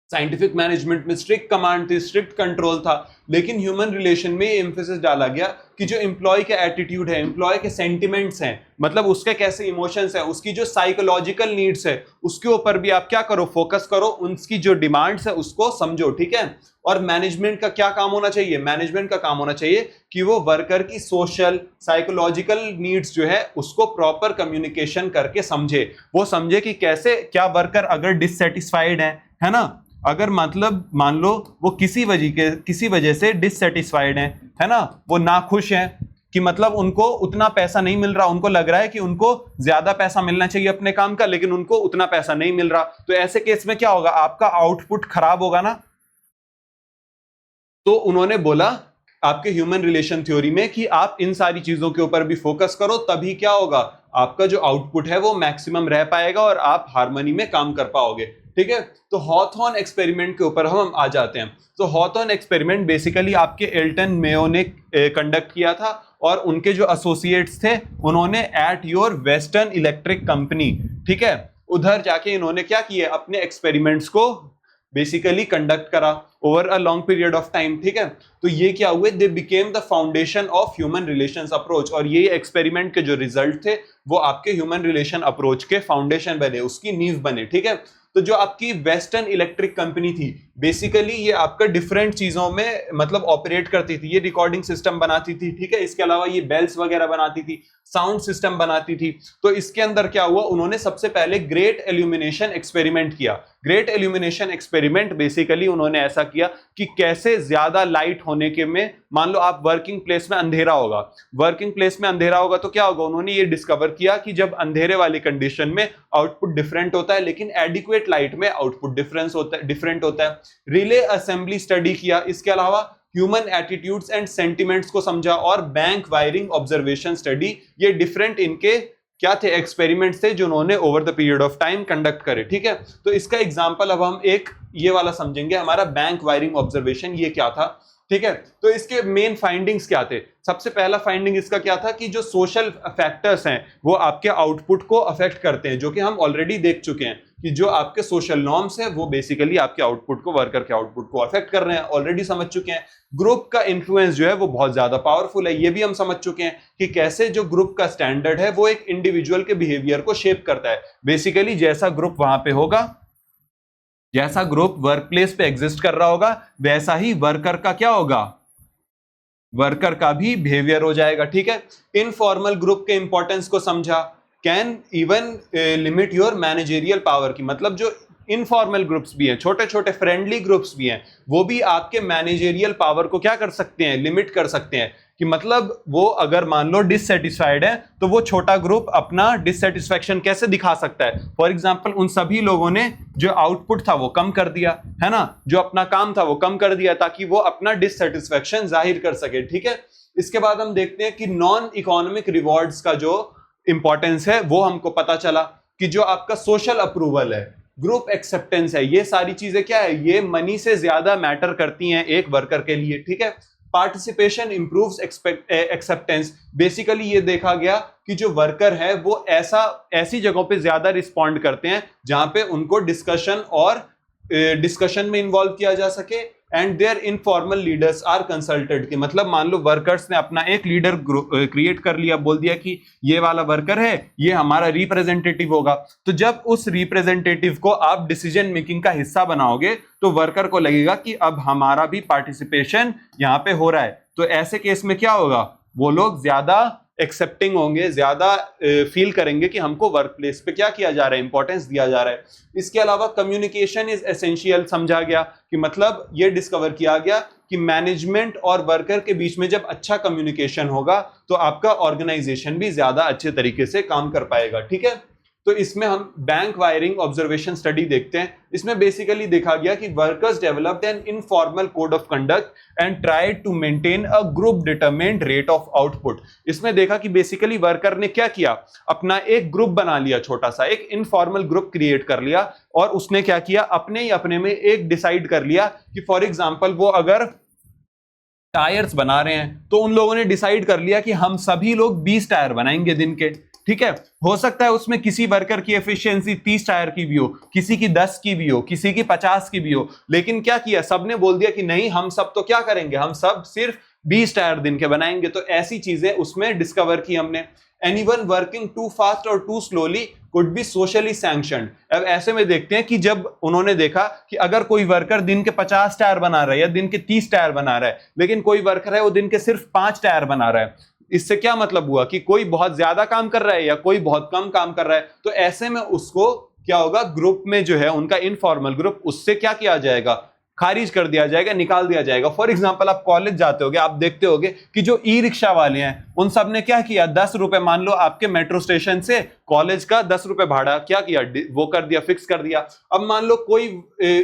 साइंटिफिक मैनेजमेंट में स्ट्रिक्ट कमांड थी, स्ट्रिक्ट कंट्रोल था, लेकिन ह्यूमन रिलेशन में ये एम्फेसिस डाला गया कि जो एम्प्लॉय के एटीट्यूड है, एम्प्लॉय के सेंटिमेंट्स हैं, मतलब उसके कैसे इमोशंस हैं, उसकी जो साइकोलॉजिकल नीड्स है, उसके ऊपर भी आप क्या करो, फोकस करो, उसकी जो डिमांड्स है उसको समझो, ठीक है। और मैनेजमेंट का क्या काम होना चाहिए, मैनेजमेंट का काम होना चाहिए कि वो वर्कर की सोशल साइकोलॉजिकल नीड्स जो है उसको प्रॉपर कम्युनिकेशन करके समझे, वो समझे कि कैसे, क्या वर्कर अगर डिससेटिस्फाइड है ना, अगर मतलब मान लो वो किसी वजह से डिससेटिस्फाइड है ना, वो नाखुश हैं कि मतलब उनको उतना पैसा नहीं मिल रहा, उनको लग रहा है कि उनको ज्यादा पैसा मिलना चाहिए अपने काम का, लेकिन उनको उतना पैसा नहीं मिल रहा, तो ऐसे केस में क्या होगा, आपका आउटपुट खराब होगा ना। तो उन्होंने बोला आपके ह्यूमन रिलेशन थ्योरी में कि आप इन सारी चीजों के ऊपर भी फोकस करो, तभी क्या होगा, आपका जो आउटपुट है वो मैक्सिमम रह पाएगा और आप हार्मनी में काम कर पाओगे, ठीक है। तो हॉथॉर्न एक्सपेरिमेंट के ऊपर हम आ जाते हैं। तो हॉथॉर्न एक्सपेरिमेंट बेसिकली आपके एल्टन मेयो ने कंडक्ट किया था, और उनके जो एसोसिएट्स थे उन्होंने at your western electric company, ठीक है, उधर जाके इन्होंने क्या किया, अपने एक्सपेरिमेंट्स को बेसिकली कंडक्ट करा over a long period of time, ठीक है। तो ये क्या हुए, they became the foundation of human relations approach, और ये एक्सपेरिमेंट के जो रिजल्ट थे वो आपके ह्यूमन रिलेशन अप्रोच के फाउंडेशन बने, उसकी नींव बने, ठीक है। तो जो आपकी वेस्टर्न इलेक्ट्रिक कंपनी थी, बेसिकली ये आपका डिफरेंट चीजों में मतलब ऑपरेट करती थी, ये रिकॉर्डिंग सिस्टम बनाती थी, ठीक है, इसके अलावा ये बेल्स वगैरह बनाती थी, साउंड सिस्टम बनाती थी। तो इसके अंदर क्या हुआ, उन्होंने सबसे पहले ग्रेट इल्यूमिनेशन एक्सपेरिमेंट किया। ग्रेट इल्यूमिनेशन एक्सपेरिमेंट बेसिकली उन्होंने ऐसा किया कि कैसे ज्यादा लाइट होने के में, मान लो आप वर्किंग प्लेस में अंधेरा होगा, वर्किंग प्लेस में अंधेरा होगा तो क्या होगा, उन्होंने ये डिस्कवर किया कि जब अंधेरे वाली कंडीशन में आउटपुट डिफरेंट होता है, लेकिन एडिक्वेट लाइट में आउटपुट डिफरेंट होता है। रिले असेंबली स्टडी किया, इसके अलावा ह्यूमन एटीट्यूड्स एंड सेंटिमेंट्स को समझा, और बैंक वायरिंग ऑब्जर्वेशन स्टडी, ये डिफरेंट इनके क्या थे, एक्सपेरिमेंट्स थे जो उन्होंने over the period of time conduct करे, ठीक है। तो इसका एग्जांपल अब हम एक ये वाला समझेंगे, हमारा बैंक वायरिंग ऑब्जर्वेशन, ये क्या था। ठीक है। तो इसके मेन फाइंडिंग्स क्या थे? सबसे पहला फाइंडिंग इसका क्या था कि जो सोशल फैक्टर्स हैं वो आपके आउटपुट को अफेक्ट करते हैं, जो कि हम ऑलरेडी देख चुके हैं कि जो आपके सोशल नॉर्म्स हैं वो बेसिकली आपके आउटपुट को, वर्कर के आउटपुट को अफेक्ट कर रहे हैं, ऑलरेडी समझ चुके हैं। ग्रुप का इन्फ्लुएंस जो है वो बहुत ज्यादा पावरफुल है, ये भी हम समझ चुके हैं कि कैसे जो ग्रुप का स्टैंडर्ड है वो एक इंडिविजुअल के बिहेवियर को शेप करता है। बेसिकली जैसा ग्रुप वहां पे होगा, जैसा ग्रुप वर्क प्लेस पे एग्जिस्ट कर रहा होगा, वैसा ही वर्कर का क्या होगा, वर्कर का भी बिहेवियर हो जाएगा। ठीक है। इनफॉर्मल ग्रुप के इंपॉर्टेंस को समझा, can even limit your managerial power की, मतलब जो इनफॉर्मल ग्रुप्स भी हैं, छोटे छोटे फ्रेंडली ग्रुप्स भी हैं, वो भी आपके मैनेजेरियल पावर को क्या कर सकते हैं, लिमिट कर सकते हैं। कि मतलब वो अगर मान लो डिससेटिस्फाइड है तो वो छोटा ग्रुप अपना डिससेटिस्फैक्शन कैसे दिखा सकता है। फॉर एग्जांपल उन सभी लोगों ने जो आउटपुट था वो कम कर दिया, है ना, जो अपना काम था वो कम कर दिया ताकि वो अपना डिससेटिस्फैक्शन जाहिर कर सके। ठीक है। इसके बाद हम देखते हैं कि नॉन इकोनॉमिक रिवॉर्ड्स का जो इंपॉर्टेंस है वो हमको पता चला कि जो आपका सोशल अप्रूवल है, ग्रुप एक्सेप्टेंस है, ये सारी चीजें क्या है, ये मनी से ज्यादा मैटर करती हैं एक वर्कर के लिए। ठीक है। पार्टिसिपेशन इंप्रूव्स एक्सेप्टेंस, बेसिकली ये देखा गया कि जो वर्कर है वो ऐसी जगहों पे ज्यादा रिस्पॉन्ड करते हैं जहां पे उनको डिस्कशन में इन्वॉल्व किया जा सके, and their informal leaders are consulted. कि मतलब मान लो वर्कर्स ने अपना एक लीडर क्रिएट कर लिया, बोल दिया कि ये वाला वर्कर है, ये हमारा रिप्रेजेंटेटिव होगा। तो जब उस रिप्रेजेंटेटिव को आप डिसीजन मेकिंग का हिस्सा बनाओगे तो वर्कर को लगेगा कि अब हमारा भी पार्टिसिपेशन यहाँ पे हो रहा है। तो ऐसे केस में क्या होगा, वो लोग ज्यादा एक्सेप्टिंग होंगे, ज्यादा फील करेंगे कि हमको वर्क प्लेस पे क्या किया जा रहा है, इंपॉर्टेंस दिया जा रहा है। इसके अलावा कम्युनिकेशन इज एसेंशियल समझा गया कि मतलब ये डिस्कवर किया गया कि मैनेजमेंट और वर्कर के बीच में जब अच्छा कम्युनिकेशन होगा तो आपका ऑर्गेनाइजेशन भी ज्यादा अच्छे तरीके से काम कर पाएगा। ठीक है। तो इसमें हम बैंक वायरिंग ऑब्जर्वेशन स्टडी देखते हैं। इसमें बेसिकली देखा गया कि workers developed an informal code of conduct and tried to maintain a group determined rate of output. इसमें देखा कि बेसिकली वर्कर ने क्या किया, अपना एक ग्रुप बना लिया, छोटा सा एक इनफॉर्मल ग्रुप क्रिएट कर लिया, और उसने क्या किया, अपने ही अपने में एक डिसाइड कर लिया कि फॉर एग्जाम्पल वो अगर टायर्स बना रहे हैं तो उन लोगों ने डिसाइड कर लिया कि हम सभी लोग 20 टायर बनाएंगे दिन के। ठीक है। हो सकता है उसमें किसी वर्कर की एफिशिएंसी 30 टायर की भी हो, किसी की 10 की भी हो, किसी की 50 की भी हो, लेकिन क्या किया, सबने बोल दिया कि नहीं, हम सब तो क्या करेंगे, हम सब सिर्फ 20 टायर दिन के बनाएंगे। तो ऐसी चीजें उसमें डिस्कवर की हमने। एनीवन वर्किंग टू फास्ट और too slowly could be socially sanctioned. अब ऐसे में देखते हैं कि जब उन्होंने देखा कि अगर कोई वर्कर दिन के 50 टायर बना रहा है या दिन के 30 टायर बना रहा है, लेकिन कोई वर्कर है वो दिन के सिर्फ 5 टायर बना रहा है, इससे क्या मतलब हुआ कि कोई बहुत ज्यादा काम कर रहा है या कोई बहुत कम काम कर रहा है। तो ऐसे में उसको क्या होगा, ग्रुप में जो है उनका इनफॉर्मल ग्रुप, उससे क्या किया जाएगा, खारिज कर दिया जाएगा, निकाल दिया जाएगा। फॉर एग्जांपल आप कॉलेज जाते होगे, आप देखते होगे कि जो ई रिक्शा वाले हैं उन सब ने क्या किया, 10 रुपए, मान लो आपके मेट्रो स्टेशन से कॉलेज का 10 रुपए भाड़ा क्या किया, वो कर दिया, फिक्स कर दिया। अब मान लो कोई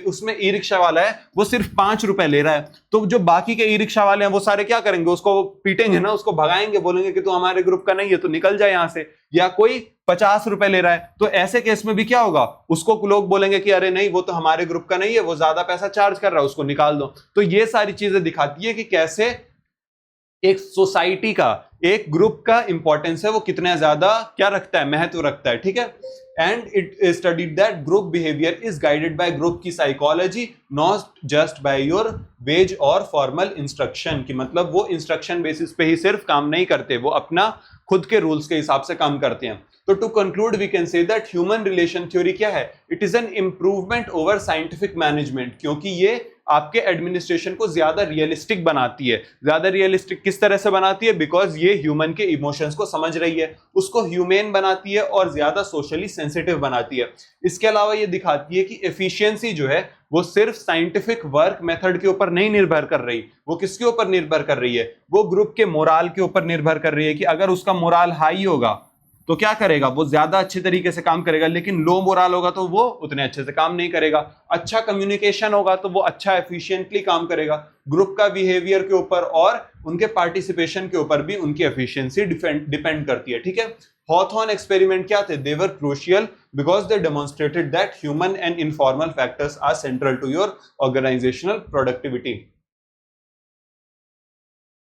उसमें ई रिक्शा वाला है वो सिर्फ 5 रुपए ले रहा है, तो जो बाकी के ई रिक्शा वाले हैं वो सारे क्या करेंगे, उसको पीटेंगे ना, उसको भगाएंगे, बोलेंगे कि तू हमारे ग्रुप का नहीं है, तो निकल जाए यहां से। या कोई 50 रुपए ले रहा है, तो ऐसे केस में भी क्या होगा, उसको लोग बोलेंगे कि अरे नहीं, वो तो हमारे ग्रुप का नहीं है, वो ज्यादा पैसा चार्ज कर रहा है, उसको निकाल दो। तो ये सारी चीजें दिखाती है कि कैसे एक सोसाइटी का, एक ग्रुप का इंपॉर्टेंस है वो कितना ज्यादा क्या रखता है, महत्व रखता है। ठीक है। And it studied that group behaviour is guided by group की psychology, not just by your wage और फॉर्मल इंस्ट्रक्शन। की मतलब वो इंस्ट्रक्शन बेसिस पे ही सिर्फ काम नहीं करते, वो अपना खुद के रूल्स के हिसाब से काम करते हैं। तो to conclude we can say that human relation theory क्या है, it is an improvement over scientific management, क्योंकि ये आपके एडमिनिस्ट्रेशन को ज्यादा रियलिस्टिक बनाती है। ज्यादा रियलिस्टिक किस तरह से बनाती है, बिकॉज ये ह्यूमन के इमोशंस को समझ रही है, उसको ह्यूमेन बनाती है और ज्यादा सोशली सेंसिटिव बनाती है। इसके अलावा ये दिखाती है कि एफिशिएंसी जो है वो सिर्फ साइंटिफिक वर्क मेथड के ऊपर नहीं निर्भर कर रही, वो किसके ऊपर निर्भर कर रही है, वो ग्रुप के मोराल के ऊपर निर्भर कर रही है। कि अगर उसका मोराल हाई होगा तो क्या करेगा, वो ज्यादा अच्छे तरीके से काम करेगा, लेकिन लो मोरल होगा तो वो उतने अच्छे से काम नहीं करेगा। अच्छा कम्युनिकेशन होगा तो वो अच्छा एफिशिएंटली काम करेगा। ग्रुप का बिहेवियर के ऊपर और उनके पार्टिसिपेशन के ऊपर भी उनकी एफिशिएंसी डिपेंड करती है। ठीक है। हॉथॉर्न एक्सपेरिमेंट क्या थे, they were crucial because they demonstrated that human and informal factors are central to your organisational productivity.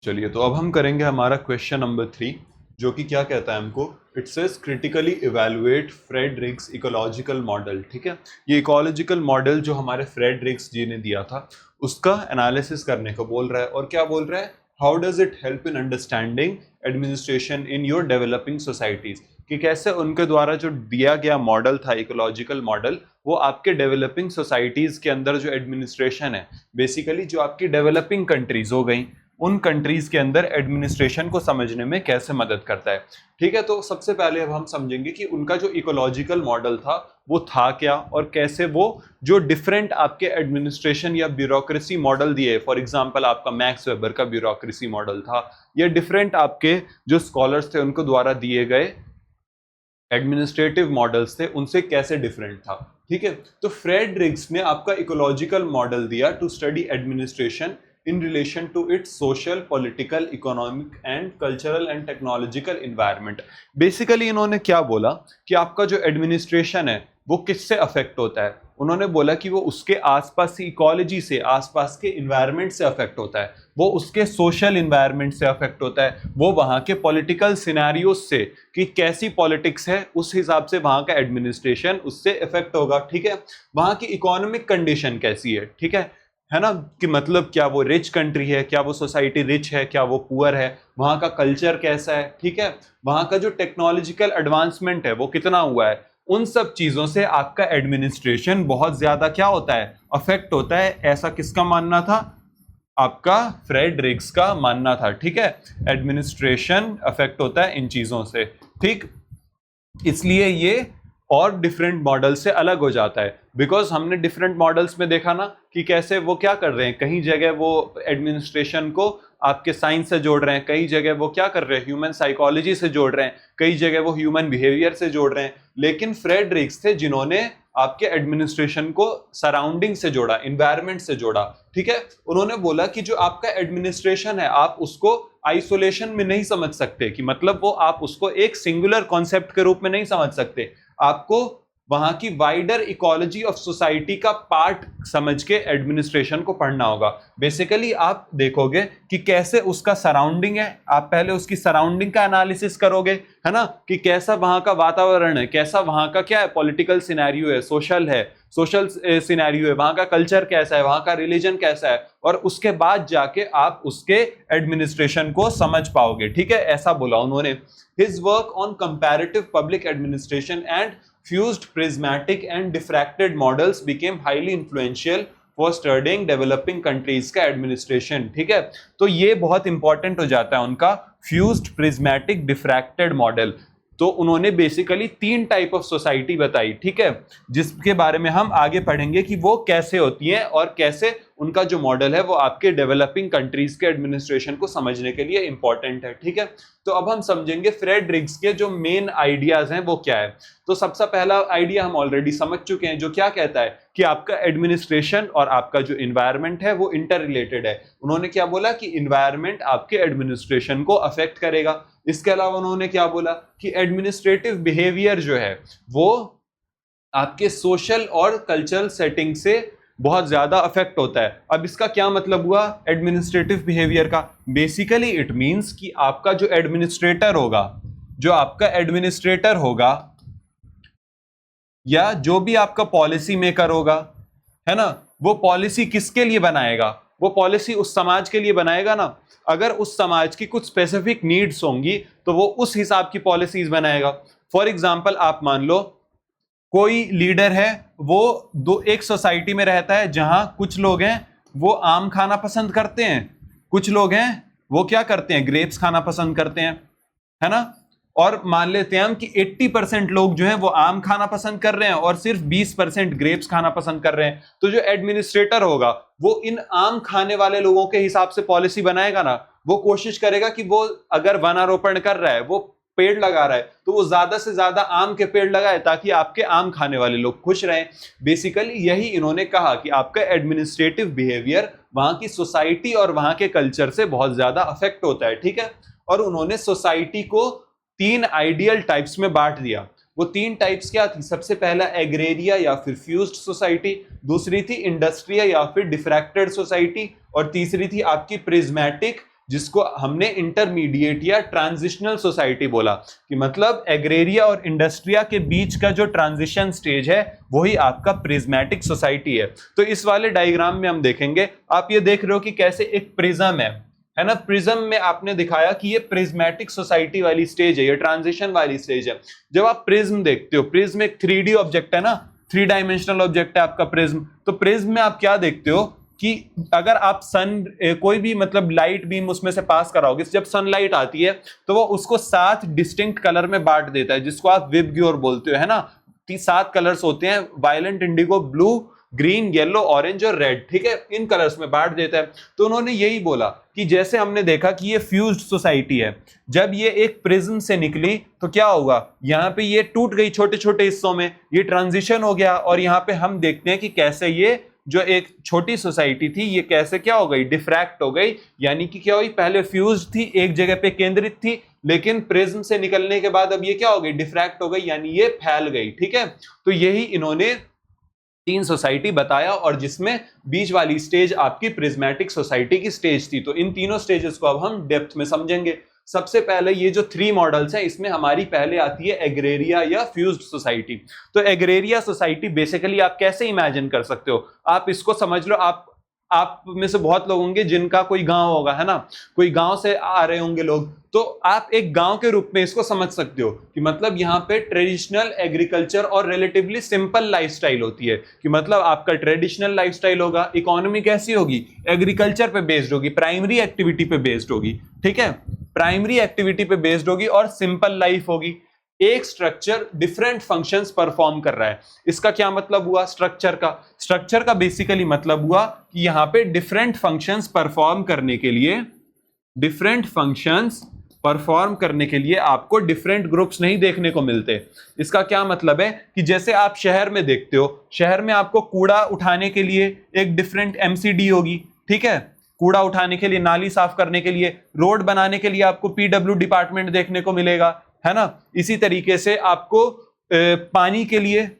चलिए, तो अब हम करेंगे हमारा क्वेश्चन नंबर 3, जो कि क्या कहता है हमको, it says critically evaluate Fredericks ecological model. ठीक है, ये इकोलॉजिकल मॉडल जो हमारे फ्रेडरिक्स जी ने दिया था उसका एनालिसिस करने को बोल रहा है। और क्या बोल रहा है, how does it help in understanding administration in your developing societies, कि कैसे उनके द्वारा जो दिया गया मॉडल था इकोलॉजिकल मॉडल, वो आपके डेवलपिंग सोसाइटीज के अंदर जो एडमिनिस्ट्रेशन है, बेसिकली जो आपकी डेवलपिंग कंट्रीज हो गई, उन कंट्रीज के अंदर एडमिनिस्ट्रेशन को समझने में कैसे मदद करता है। ठीक है, तो सबसे पहले अब हम समझेंगे कि उनका जो इकोलॉजिकल मॉडल था वो था क्या, और कैसे वो जो डिफरेंट आपके एडमिनिस्ट्रेशन या ब्यूरोक्रेसी मॉडल दिए, फॉर एग्जांपल आपका मैक्स वेबर का ब्यूरोक्रेसी मॉडल था, या डिफरेंट आपके जो स्कॉलर्स थे उनको द्वारा दिए गए एडमिनिस्ट्रेटिव मॉडल्स थे, उनसे कैसे डिफरेंट था। ठीक है, तो फ्रेडरिक्स ने आपका इकोलॉजिकल मॉडल दिया to study administration in relation to its social, political, economic and cultural and technological environment। Basically इन्होंने क्या बोला कि आपका जो एडमिनिस्ट्रेशन है वो किससे अफेक्ट होता है। उन्होंने बोला कि वो उसके आसपास की इकोलॉजी से, आसपास के इन्वायरमेंट से अफेक्ट होता है, वो उसके सोशल इन्वायरमेंट से अफेक्ट होता है, वो वहाँ के पॉलिटिकल सिनेरियोज से, कि कैसी पॉलिटिक्स है उस हिसाब से वहाँ का एडमिनिस्ट्रेशन उससे अफेक्ट होगा। ठीक है, वहाँ की इकोनॉमिक कंडीशन कैसी है, ठीक है ना, कि मतलब क्या वो रिच कंट्री है, क्या वो सोसाइटी रिच है, क्या वो पुअर है, वहाँ का कल्चर कैसा है, ठीक है, वहाँ का जो टेक्नोलॉजिकल एडवांसमेंट है वो कितना हुआ है, उन सब चीजों से आपका एडमिनिस्ट्रेशन बहुत ज्यादा क्या होता है, अफेक्ट होता है। ऐसा किसका मानना था, आपका फ्रेडरिक्स का मानना था। ठीक है, एडमिनिस्ट्रेशन अफेक्ट होता है इन चीजों से। ठीक, इसलिए ये और डिफरेंट मॉडल से अलग हो जाता है, बिकॉज हमने डिफरेंट मॉडल्स में देखा ना कि कैसे वो क्या कर रहे हैं, कहीं जगह वो एडमिनिस्ट्रेशन को आपके साइंस से जोड़ रहे हैं, कई जगह वो क्या कर रहे हैं, ह्यूमन साइकोलॉजी से जोड़ रहे हैं, कई जगह वो ह्यूमन बिहेवियर से जोड़ रहे हैं। लेकिन फ्रेडरिक्स थे जिन्होंने आपके एडमिनिस्ट्रेशन को सराउंडिंग से जोड़ा, इन्वायरमेंट से जोड़ा। ठीक है, उन्होंने बोला कि जो आपका एडमिनिस्ट्रेशन है आप उसको आइसोलेशन में नहीं समझ सकते, कि मतलब वो आप उसको एक सिंगुलर कॉन्सेप्ट के रूप में नहीं समझ सकते, आपको वहां की वाइडर इकोलॉजी ऑफ सोसाइटी का पार्ट समझ के एडमिनिस्ट्रेशन को पढ़ना होगा। बेसिकली आप देखोगे कि कैसे उसका सराउंडिंग है, आप पहले उसकी सराउंडिंग का एनालिसिस करोगे, है ना, कि कैसा वहां का वातावरण है, कैसा वहां का क्या है, पॉलिटिकल सिनेरियो है, सोशल सिनेरियो है, वहां का कल्चर कैसा है, वहां का रिलीजन कैसा है, और उसके बाद जाके आप उसके एडमिनिस्ट्रेशन को समझ पाओगे। ठीक है, ऐसा बोला उन्होंने। His work on comparative public administration and fused prismatic and diffracted models became highly influential for studying developing countries का एडमिनिस्ट्रेशन। ठीक है, तो ये बहुत इंपॉर्टेंट हो जाता है उनका फ्यूज्ड प्रिज्मेटिक डिफ्रैक्टेड मॉडल। तो उन्होंने बेसिकली 3 टाइप ऑफ सोसाइटी बताई, ठीक है, जिसके बारे में हम आगे पढ़ेंगे कि वो कैसे होती हैं और कैसे उनका जो मॉडल है वो आपके डेवलपिंग कंट्रीज के एडमिनिस्ट्रेशन को समझने के लिए इंपॉर्टेंट है। ठीक है, तो अब हम समझेंगे फ्रेडरिक्स के जो मेन आइडियाज हैं वो क्या है। तो सबसे पहला आइडिया हम ऑलरेडी समझ चुके हैं, जो क्या कहता है कि आपका एडमिनिस्ट्रेशन और आपका जो इन्वायरमेंट है वो इंटर रिलेटेड है। उन्होंने क्या बोला कि इन्वायरमेंट आपके एडमिनिस्ट्रेशन को अफेक्ट करेगा। इसके अलावा उन्होंने क्या बोला कि एडमिनिस्ट्रेटिव बिहेवियर जो है वो आपके सोशल और कल्चरल सेटिंग से बहुत ज्यादा अफेक्ट होता है। अब इसका क्या मतलब हुआ एडमिनिस्ट्रेटिव बिहेवियर का, बेसिकली इट मींस कि आपका जो एडमिनिस्ट्रेटर होगा या जो भी आपका पॉलिसी मेकर होगा, है ना, वो पॉलिसी किसके लिए बनाएगा, वो पॉलिसी उस समाज के लिए बनाएगा ना। अगर उस समाज की कुछ स्पेसिफिक नीड्स होंगी तो वो उस हिसाब की पॉलिसीज बनाएगा। फॉर एग्जांपल आप मान लो कोई लीडर है, वो एक सोसाइटी में रहता है जहां कुछ लोग हैं वो आम खाना पसंद करते हैं, कुछ लोग हैं वो क्या करते हैं, ग्रेप्स खाना पसंद करते हैं, है ना, और मान लेते हैं हम कि 80% लोग जो हैं वो आम खाना पसंद कर रहे हैं और सिर्फ 20% ग्रेप्स खाना पसंद कर रहे हैं। तो जो एडमिनिस्ट्रेटर होगा वो इन आम खाने वाले लोगों के हिसाब से पॉलिसी बनाएगा ना। वो कोशिश करेगा कि वो अगर वनारोपण कर रहा है, वो पेड़ लगा रहा है, तो वो ज्यादा से ज्यादा आम के पेड़ लगाए ताकि आपके आम खाने वाले लोग खुश रहें। बेसिकली यही इन्होंने कहा कि आपका एडमिनिस्ट्रेटिव बिहेवियर वहां की सोसाइटी और वहां के कल्चर से बहुत ज्यादा अफेक्ट होता है। ठीक है, और उन्होंने सोसाइटी को 3 आइडियल टाइप्स में बांट दिया। वो 3 टाइप्स क्या थी, सबसे पहला एग्रेरिया या फिर फ्यूज्ड सोसाइटी, दूसरी थी इंडस्ट्रियल या फिर डिफ्रैक्टेड सोसाइटी, और तीसरी थी आपकी प्रिज्मेटिक जिसको हमने इंटरमीडिएट या ट्रांजिशनल सोसाइटी बोला, कि मतलब एग्रेरिया और इंडस्ट्रिया के बीच का जो ट्रांजिशन स्टेज है वही आपका प्रिज्मेटिक सोसाइटी है। तो इस वाले डायग्राम में हम देखेंगे, आप ये देख रहे हो कि कैसे एक प्रिज्म है ना, प्रिज्म में आपने दिखाया कि ये प्रिज्मेटिक सोसाइटी वाली स्टेज है, ये ट्रांजिशन वाली स्टेज है। जब आप प्रिज्म देखते हो, प्रिज्म एक 3D ऑब्जेक्ट है ना, 3 डायमेंशनल ऑब्जेक्ट है आपका प्रिज्म। तो प्रिज्म में आप क्या देखते हो कि अगर आप कोई भी मतलब लाइट बीम उसमें से पास कराओगे, जब सनलाइट आती है तो वो उसको 7 डिस्टिंक्ट कलर में बांट देता है, जिसको आप विबग्योर बोलते हो, है ना। 7 कलर्स होते हैं, violent, Indigo, blue, green, yellow, orange और रेड, ठीक है, इन कलर्स में बांट देता है। तो उन्होंने यही बोला कि जैसे हमने देखा कि ये फ्यूज्ड सोसाइटी है, जब ये एक प्रिज्म से निकली तो क्या होगा, यहाँ पे ये टूट गई छोटे छोटे हिस्सों में, ये ट्रांजिशन हो गया, और यहाँ पे हम देखते हैं कि कैसे ये जो एक छोटी सोसाइटी थी ये कैसे क्या हो गई, डिफ्रैक्ट हो गई। यानी कि क्या हुई, पहले फ्यूज थी, एक जगह पे केंद्रित थी, लेकिन प्रिज्म से निकलने के बाद अब ये क्या हो गई, डिफ्रैक्ट हो गई, यानी ये फैल गई, ठीक है। तो यही इन्होंने 3 सोसाइटी बताया, और जिसमें बीच वाली स्टेज आपकी प्रिज्मेटिक सोसाइटी की स्टेज थी। तो इन तीनों स्टेजेस को अब हम डेप्थ में समझेंगे। सबसे पहले ये जो 3 मॉडल्स हैं, इसमें हमारी पहले आती है एग्रेरिया या फ्यूज्ड सोसाइटी। तो एग्रेरिया सोसाइटी बेसिकली आप कैसे इमेजिन कर सकते हो, आप इसको समझ लो, आप में से बहुत लोग होंगे जिनका कोई गांव होगा, है ना, कोई गांव से आ रहे होंगे लोग, तो आप एक गांव के रूप में इसको समझ सकते हो कि मतलब यहाँ पे ट्रेडिशनल एग्रीकल्चर और रिलेटिवली सिंपल लाइफस्टाइल होती है, कि मतलब आपका ट्रेडिशनल लाइफस्टाइल होगा, इकोनॉमी कैसी होगी, एग्रीकल्चर पे बेस्ड होगी, प्राइमरी एक्टिविटी पे बेस्ड होगी, ठीक है, प्राइमरी एक्टिविटी पे बेस्ड होगी और सिंपल लाइफ होगी। एक स्ट्रक्चर डिफरेंट फंक्शंस परफॉर्म कर रहा है। इसका क्या मतलब हुआ, स्ट्रक्चर का बेसिकली मतलब हुआ कि यहां पे डिफरेंट फंक्शंस परफॉर्म करने के लिए आपको डिफरेंट ग्रुप्स नहीं देखने को मिलते। इसका क्या मतलब है कि जैसे आप शहर में देखते हो, शहर में आपको कूड़ा उठाने के लिए एक डिफरेंट एमसीडी होगी, ठीक है, कूड़ा उठाने के लिए, नाली साफ करने के लिए, रोड बनाने के लिए आपको पीडब्ल्यू डिपार्टमेंट देखने को मिलेगा, है ना। इसी तरीके से आपको पानी के लिए,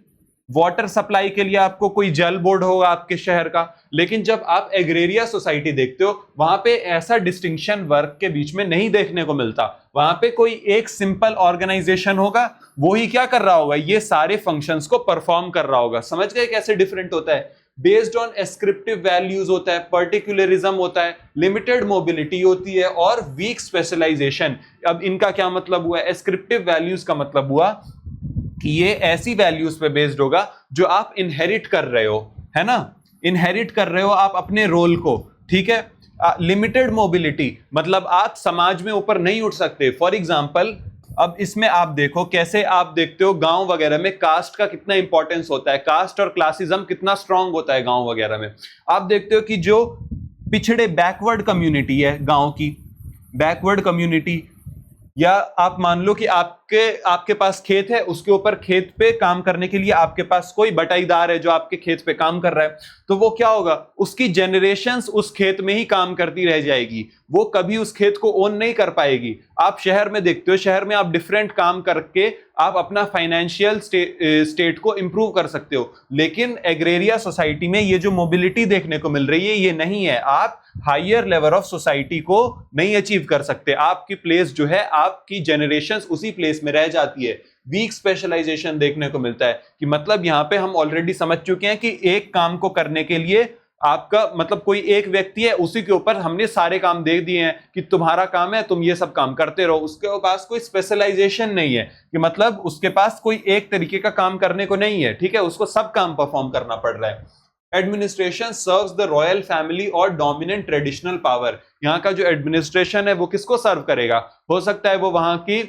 वाटर सप्लाई के लिए आपको कोई जल बोर्ड होगा आपके शहर का। लेकिन जब आप एग्रेरिया सोसाइटी देखते हो, वहां पे ऐसा डिस्टिंक्शन वर्क के बीच में नहीं देखने को मिलता। वहां पे कोई एक सिंपल ऑर्गेनाइजेशन होगा, वो ही क्या कर रहा होगा, ये सारे फंक्शंस को परफॉर्म कर रहा होगा। समझ गए कैसे डिफरेंट होता है, बेस्ड ऑन एस्क्रिप्टिव वैल्यूज होता है, पर्टिकुलरिज्म होता है, लिमिटेड मोबिलिटी होती है और वीक स्पेशलाइजेशन। अब इनका क्या मतलब हुआ, एस्क्रिप्टिव वैल्यूज का मतलब हुआ कि ये ऐसी वैल्यूज पे बेस्ड होगा जो आप इनहेरिट कर रहे हो, है ना, इनहेरिट कर रहे हो आप अपने रोल को, ठीक है। लिमिटेड मोबिलिटी मतलब आप समाज में ऊपर नहीं उठ सकते। फॉर एग्जाम्पल, अब इसमें आप देखो कैसे आप देखते हो गांव वगैरह में कास्ट का कितना इंपॉर्टेंस होता है, कास्ट और क्लासिज्म कितना स्ट्रांग होता है गांव वगैरह में। आप देखते हो कि जो पिछड़े बैकवर्ड कम्युनिटी है गांव की, बैकवर्ड कम्युनिटी, या आप मान लो कि आपके पास खेत है, उसके ऊपर खेत पे काम करने के लिए आपके पास कोई बटाईदार है जो आपके खेत पे काम कर रहा है, तो वो क्या होगा, उसकी जनरेशंस उस खेत में ही काम करती रह जाएगी, वो कभी उस खेत को ओन नहीं कर पाएगी। आप शहर में देखते हो, शहर में आप डिफरेंट काम करके आप अपना फाइनेंशियल स्टेट को इंप्रूव कर सकते हो। लेकिन एग्रेरिया सोसाइटी में ये जो मोबिलिटी देखने को मिल रही है ये नहीं है, आप हायर लेवल ऑफ सोसाइटी को नहीं अचीव कर सकते। आपकी प्लेस जो है, आपकी जनरेशंस उसी प्लेस में रह जाती है। वीक स्पेशलाइजेशन देखने को मिलता है कि मतलब यहां पे हम ऑलरेडी समझ चुके हैं कि एक काम को करने के लिए आपका मतलब कोई एक व्यक्ति है, उसी के ऊपर हमने सारे काम दे दिए हैं कि तुम्हारा काम है, तुम ये सब काम करते रहो। उसके पास कोई स्पेशलाइजेशन नहीं है कि मतलब उसके पास कोई एक तरीके का काम करने को नहीं है, ठीक है, उसको सब काम परफॉर्म करना पड़ रहा है। Administration serves the royal family और डोमिनेंट ट्रेडिशनल पावर। यहाँ का जो एडमिनिस्ट्रेशन है वो किसको सर्व करेगा, हो सकता है वो वहां की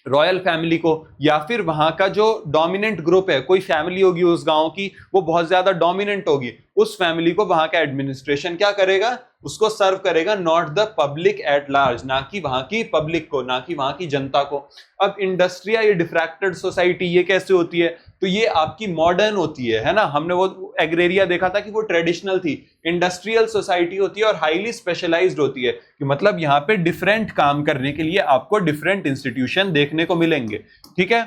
रॉयल फैमिली को, या फिर वहां का जो डोमिनेंट ग्रुप है, कोई फैमिली होगी उस गांव की, वो बहुत ज्यादा डोमिनेंट होगी, उस फैमिली को वहां का एडमिनिस्ट्रेशन क्या करेगा, उसको सर्व करेगा, not the public at large, ना कि वहां की पब्लिक को, ना कि वहां की जनता को। अब इंडस्ट्रिया, ये डिफ्रैक्टेड सोसाइटी, ये कैसे होती है, तो ये आपकी मॉडर्न होती है ना। हमने वो एग्रेरिया देखा था कि वो ट्रेडिशनल थी, इंडस्ट्रियल सोसाइटी होती है और हाईली स्पेशलाइज्ड होती है, कि मतलब यहाँ पे डिफरेंट काम करने के लिए आपको डिफरेंट इंस्टीट्यूशन देखने को मिलेंगे, ठीक है।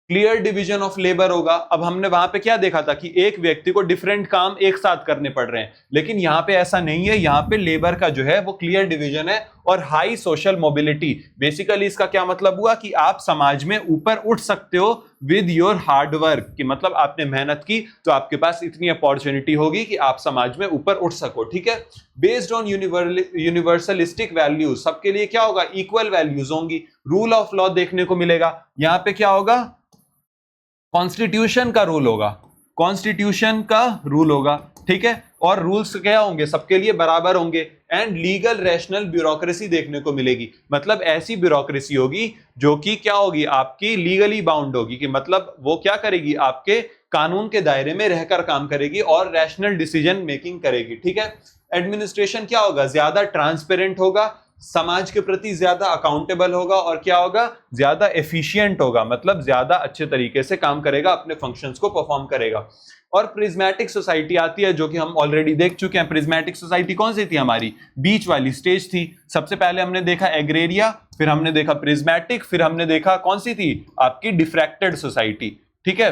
क्लियर डिवीजन ऑफ लेबर होगा। अब हमने वहां पे क्या देखा था कि एक व्यक्ति को डिफरेंट काम एक साथ करने पड़ रहे हैं, लेकिन यहाँ पे ऐसा नहीं है, यहाँ पे लेबर का जो है वो क्लियर डिवीजन है। और हाई सोशल मोबिलिटी, बेसिकली इसका क्या मतलब हुआ कि आप समाज में ऊपर उठ सकते हो विद योर हार्ड वर्क, कि मतलब आपने मेहनत की तो आपके पास इतनी अपॉर्चुनिटी होगी कि आप समाज में ऊपर उठ सको, ठीक है। बेस्ड ऑन यूनिवर्सलिस्टिक वैल्यूज, सबके लिए क्या होगा, इक्वल वैल्यूज होंगी। रूल ऑफ लॉ देखने को मिलेगा, यहाँ पे क्या होगा, कॉन्स्टिट्यूशन का रूल होगा, कॉन्स्टिट्यूशन का रूल होगा, ठीक है। और रूल्स क्या होंगे, सबके लिए बराबर होंगे। एंड लीगल रैशनल ब्यूरोक्रेसी देखने को मिलेगी, मतलब ऐसी ब्यूरोक्रेसी होगी जो कि क्या होगी, आपकी लीगली बाउंड होगी, कि मतलब वो क्या करेगी, आपके कानून के दायरे में रहकर काम करेगी और रैशनल डिसीजन मेकिंग करेगी, ठीक है। एडमिनिस्ट्रेशन क्या होगा, ज्यादा ट्रांसपेरेंट होगा, समाज के प्रति ज्यादा अकाउंटेबल होगा, और क्या होगा, ज्यादा एफिशिएंट होगा, मतलब ज्यादा अच्छे तरीके से काम करेगा, अपने फंक्शंस को परफॉर्म करेगा। और प्रिज्मेटिक सोसाइटी आती है, जो कि हम ऑलरेडी देख चुके हैं। प्रिज्मेटिक सोसाइटी कौन सी थी, हमारी बीच वाली स्टेज थी। सबसे पहले हमने देखा एग्रेरिया, फिर हमने देखा प्रिज्मेटिक, फिर हमने देखा कौन सी थी, आपकी डिफ्रैक्टेड सोसाइटी, ठीक है।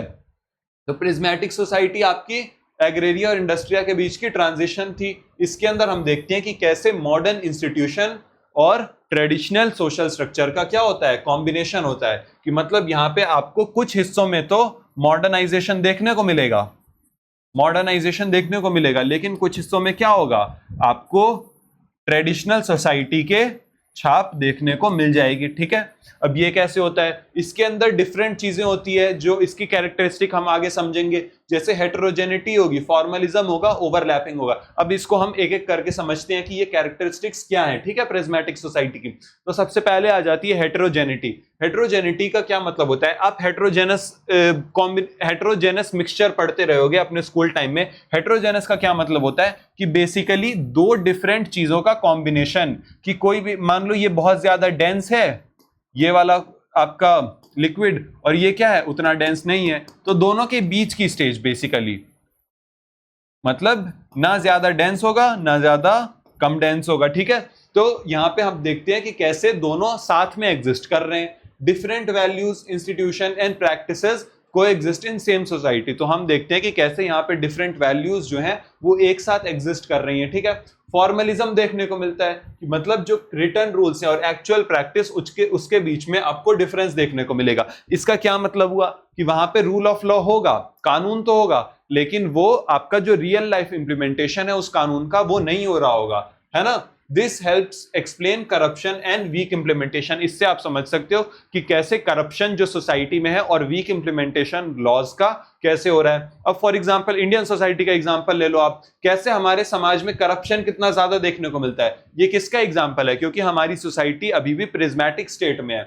तो प्रिज्मेटिक सोसाइटी आपकी एग्रेरिया और इंडस्ट्रिया के बीच की ट्रांजिशन थी। इसके अंदर हम देखते हैं कि कैसे मॉडर्न इंस्टीट्यूशन और ट्रेडिशनल सोशल स्ट्रक्चर का क्या होता है, कॉम्बिनेशन होता है, कि मतलब यहां पे आपको कुछ हिस्सों में तो मॉडर्नाइजेशन देखने को मिलेगा, मॉडर्नाइजेशन देखने को मिलेगा, लेकिन कुछ हिस्सों में क्या होगा, आपको ट्रेडिशनल सोसाइटी के छाप देखने को मिल जाएगी, ठीक है। अब ये कैसे होता है, इसके अंदर डिफरेंट चीजें होती है, जो इसकी कैरेक्टरिस्टिक हम आगे समझेंगे, जैसे हेटेरोजेनिटी होगी, फॉर्मलिज्म होगा, ओवरलैपिंग होगा। अब इसको हम एक एक करके समझते हैं कि ये कैरेक्टरिस्टिक्स क्या है, ठीक है, प्रिज्मेटिक सोसाइटी की। तो सबसे पहले आ जाती है हेटेरोजेनिटी। हेटेरोजेनिटी का क्या मतलब होता है, आप हेटेरोजेनस मिक्सचर पढ़ते रहोगे अपने स्कूल टाइम में। हेटेरोजेनस का क्या मतलब होता है कि बेसिकली दो डिफरेंट चीजों का कॉम्बिनेशन, कि कोई भी, मान लो ये बहुत ज्यादा डेंस है, ये वाला आपका लिक्विड, और ये क्या है, उतना डेंस नहीं है, तो दोनों के बीच की स्टेज बेसिकली, मतलब ना ज्यादा डेंस होगा ना ज्यादा कम डेंस होगा, ठीक है। तो यहां पे हम देखते हैं कि कैसे दोनों साथ में एग्जिस्ट कर रहे हैं। Different values, institution and practices को एग्जिस्ट इन सेम सोसाइटी। तो हम देखते हैं कि कैसे यहाँ पे डिफरेंट वैल्यूज जो हैं वो एक साथ एग्जिस्ट कर रही हैं, ठीक है। फॉर्मलिज्म देखने को मिलता है, कि मतलब जो रिटर्न रूल्स हैं और एक्चुअल प्रैक्टिस उसके बीच में आपको डिफरेंस देखने को मिलेगा। इसका क्या मतलब हुआ कि वहां पे रूल ऑफ लॉ होगा, कानून तो होगा, लेकिन वो आपका जो रियल लाइफ इंप्लीमेंटेशन है उस कानून का, वो नहीं हो रहा होगा, है ना। This helps explain corruption and weak implementation. इससे आप समझ सकते हो कि कैसे करप्शन जो सोसाइटी में है और वीक इंप्लीमेंटेशन लॉज का कैसे हो रहा है। अब फॉर एग्जांपल इंडियन सोसाइटी का एग्जांपल ले लो आप, कैसे हमारे समाज में करप्शन कितना ज्यादा देखने को मिलता है। ये किसका एग्जांपल है, क्योंकि हमारी सोसाइटी अभी भी प्रिज्मेटिक स्टेट में है,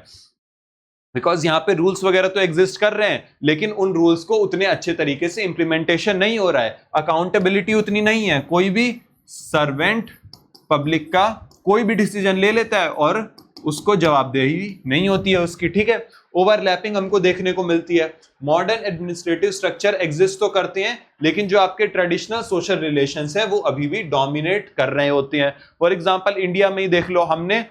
बिकॉज यहाँ पे रूल्स वगैरह तो एग्जिस्ट कर रहे हैं, लेकिन उन रूल्स को उतने अच्छे तरीके से इंप्लीमेंटेशन नहीं हो रहा है, अकाउंटेबिलिटी उतनी नहीं है। कोई भी सर्वेंट पब्लिक का कोई भी डिसीजन ले लेता है और उसको जवाबदेही नहीं होती है उसकी, ठीक है। ओवरलैपिंग हमको देखने को मिलती है। मॉडर्न एडमिनिस्ट्रेटिव स्ट्रक्चर एग्जिस्ट तो करते हैं, लेकिन जो आपके ट्रेडिशनल सोशल रिलेशंस है वो अभी भी डोमिनेट कर रहे होते हैं। फॉर एग्जांपल इंडिया में ही देख लो, हमने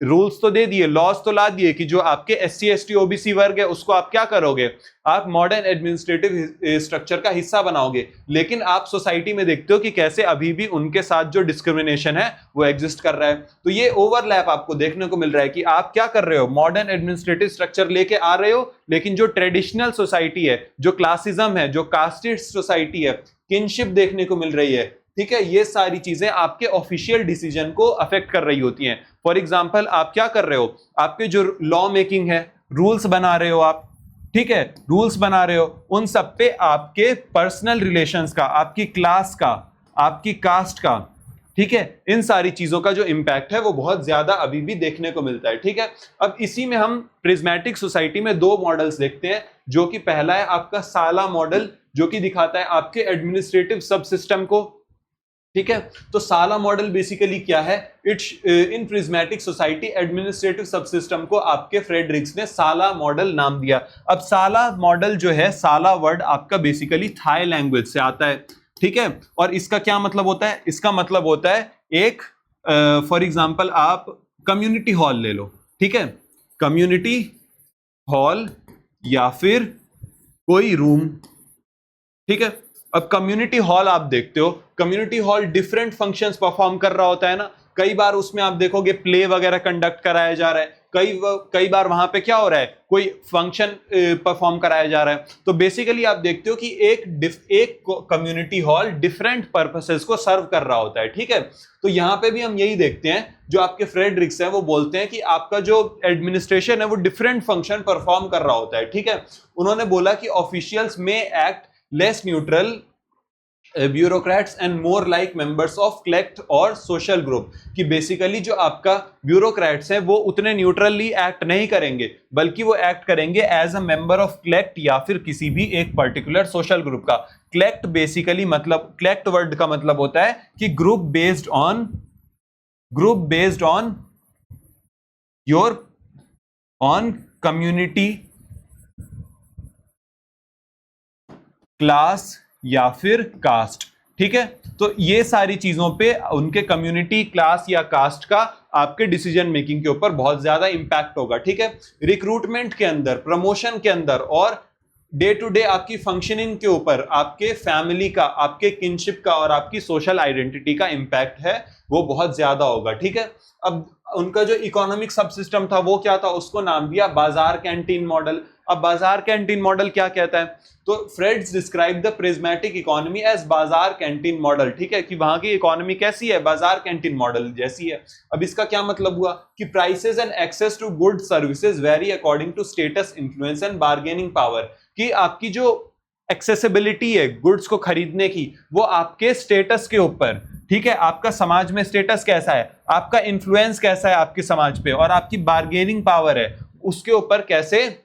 रूल्स तो दे दिए, लॉज तो ला दिए कि जो आपके SC ST OBC वर्ग है उसको आप क्या करोगे, आप मॉडर्न एडमिनिस्ट्रेटिव स्ट्रक्चर का हिस्सा बनाओगे, लेकिन आप सोसाइटी में देखते हो कि कैसे अभी भी उनके साथ जो डिस्क्रिमिनेशन है वो एग्जिस्ट कर रहा है। तो ये ओवरलैप आपको देखने को मिल रहा है कि आप क्या कर रहे हो, मॉडर्न एडमिनिस्ट्रेटिव स्ट्रक्चर लेके आ रहे हो, लेकिन जो ट्रेडिशनल सोसाइटी है, जो क्लासिज्म है, जो कास्टिस्ट सोसाइटी है, किनशिप देखने को मिल रही है, ठीक है। ये सारी चीजें आपके ऑफिशियल डिसीजन को अफेक्ट कर रही होती हैं। फॉर एग्जांपल आप क्या कर रहे हो, आपके जो लॉ मेकिंग है, रूल्स बना रहे हो आप, ठीक है, रूल्स बना रहे हो, उन सब पे आपके पर्सनल रिलेशंस का, आपकी क्लास का, आपकी कास्ट का, ठीक है, इन सारी चीजों का जो इंपैक्ट है वो बहुत ज्यादा अभी भी देखने को मिलता है, ठीक है। अब इसी में हम प्रिज्मेटिक सोसाइटी में दो मॉडल्स देखते हैं, जो कि पहला है आपका साला मॉडल, जो कि दिखाता है आपके एडमिनिस्ट्रेटिव सब सिस्टम को, ठीक है। तो साला मॉडल बेसिकली क्या है, it's in prismatic society administrative सब सिस्टम को आपके फ्रेडरिक्स ने साला मॉडल नाम दिया। अब साला मॉडल जो है, साला वर्ड आपका बेसिकली थाई लैंग्वेज से आता है, ठीक है। और इसका क्या मतलब होता है, इसका मतलब होता है एक, फॉर एग्जांपल आप कम्युनिटी हॉल ले लो, ठीक है, कम्युनिटी हॉल या फिर कोई रूम, ठीक है। अब कम्युनिटी हॉल आप देखते हो, community hall different functions perform कर रहा होता है ना। कई बार उसमें आप देखोगे प्ले वगैरह कंडक्ट कराया जा रहा है, कई बार वहां पे क्या हो रहा है, कोई फंक्शन परफॉर्म कराया जा रहा है। तो बेसिकली आप देखते हो कि एक कम्युनिटी हॉल डिफरेंट पर्पसेस को सर्व कर रहा होता है, ठीक है। तो यहां पे भी हम यही देखते हैं, जो आपके फ्रेडरिक्स हैं वो बोलते हैं कि आपका जो एडमिनिस्ट्रेशन है वो डिफरेंट फंक्शन परफॉर्म कर रहा होता है, ठीक है। उन्होंने बोला कि officials may act less neutral bureaucrats and more like members of clique और सोशल ग्रुप, कि बेसिकली जो आपका ब्यूरोक्रेट्स हैं वो उतने न्यूट्रली एक्ट नहीं करेंगे, बल्कि वो एक्ट करेंगे as a member of collect या फिर किसी भी एक पर्टिकुलर सोशल ग्रुप का। क्लेक्ट बेसिकली मतलब, क्लेक्ट वर्ड का मतलब होता है कि group based on your on community, class या फिर कास्ट, ठीक है। तो ये सारी चीजों पे उनके कम्युनिटी, क्लास या कास्ट का आपके डिसीजन मेकिंग के ऊपर बहुत ज्यादा इंपैक्ट होगा, ठीक है। रिक्रूटमेंट के अंदर, प्रमोशन के अंदर और डे टू डे आपकी फंक्शनिंग के ऊपर आपके फैमिली का, आपके किनशिप का और आपकी सोशल आइडेंटिटी का इंपैक्ट है वो बहुत ज्यादा होगा, ठीक है। अब उनका जो इकोनॉमिक सब सिस्टम था वो क्या था, उसको नाम दिया बाजार कैंटीन मॉडल। अब बाजार कैंटीन मॉडल क्या कहता है, तो Fred's describe the prismatic economy as bazaar canteen model, ठीक है, कि वहां की इकोनॉमी कैसी है, बाजार कैंटीन मॉडल जैसी है। अब इसका क्या मतलब हुआ कि prices and access to good services vary according to status, influence and bargaining power, कि आपकी जो एक्सेसिबिलिटी है गुड्स को खरीदने की वो आपके स्टेटस के ऊपर, ठीक है, आपका समाज में स्टेटस कैसा है, आपका इन्फ्लुएंस कैसा है आपके समाज पे, और आपकी बार्गेनिंग पावर है उसके ऊपर कैसे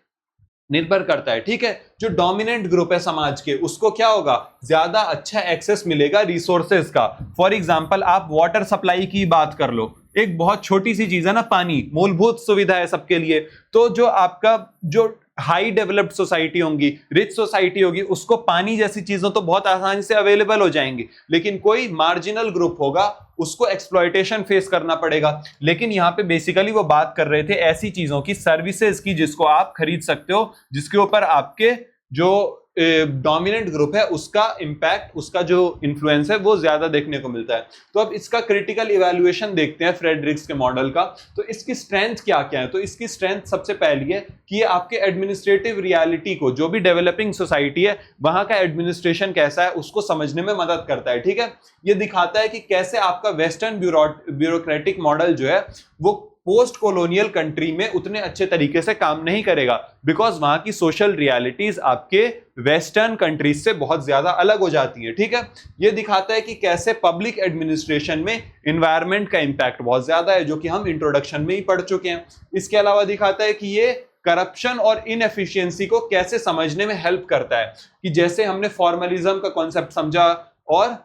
निर्भर करता है, ठीक है। जो डोमिनेंट ग्रुप है समाज के उसको क्या होगा, ज्यादा अच्छा एक्सेस मिलेगा रिसोर्सेज का। फॉर एग्जांपल आप वाटर सप्लाई की बात कर लो, एक बहुत छोटी सी चीज है ना, पानी मूलभूत सुविधा है सबके लिए। तो जो आपका जो हाई डेवलप्ड सोसाइटी होंगी, रिच सोसाइटी होगी, उसको पानी जैसी चीजों तो बहुत आसानी से अवेलेबल हो जाएंगी, लेकिन कोई मार्जिनल ग्रुप होगा उसको एक्सप्लॉयटेशन फेस करना पड़ेगा। लेकिन यहां पे बेसिकली वो बात कर रहे थे ऐसी चीजों की, सर्विसेज की, जिसको आप खरीद सकते हो, जिसके ऊपर आपके जो डोमिनेंट ग्रुप है उसका इंपैक्ट, उसका जो इन्फ्लुएंस है वो ज्यादा देखने को मिलता है। तो अब इसका क्रिटिकल इवैल्यूएशन देखते हैं फ्रेडरिक्स के मॉडल का। तो इसकी स्ट्रेंथ क्या क्या है, तो इसकी स्ट्रेंथ सबसे पहली है कि ये आपके एडमिनिस्ट्रेटिव रियलिटी को, जो भी डेवलपिंग सोसाइटी है वहां का एडमिनिस्ट्रेशन कैसा है उसको समझने में मदद करता है, ठीक है। ये दिखाता है कि कैसे आपका वेस्टर्न ब्यूरोक्रेटिक मॉडल जो है वो पोस्ट कॉलोनियल कंट्री में उतने अच्छे तरीके से काम नहीं करेगा, बिकॉज वहां की सोशल रियलिटीज आपके वेस्टर्न कंट्रीज से बहुत ज्यादा अलग हो जाती है, ठीक है। ये दिखाता है कि कैसे पब्लिक एडमिनिस्ट्रेशन में एनवायरनमेंट का इंपैक्ट बहुत ज्यादा है, जो कि हम इंट्रोडक्शन में ही पढ़ चुके हैं। इसके अलावा दिखाता है कि ये करप्शन और इनएफिशिएंसी को कैसे समझने में हेल्प करता है, कि जैसे हमने फॉर्मलिज्म का कॉन्सेप्ट समझा और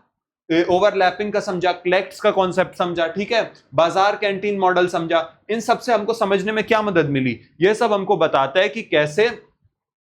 ओवरलैपिंग का समझा, क्लेक्ट्स का कॉन्सेप्ट समझा, ठीक है, बाजार कैंटीन मॉडल समझा। इन सब से हमको समझने में क्या मदद मिली, ये सब हमको बताता है कि कैसे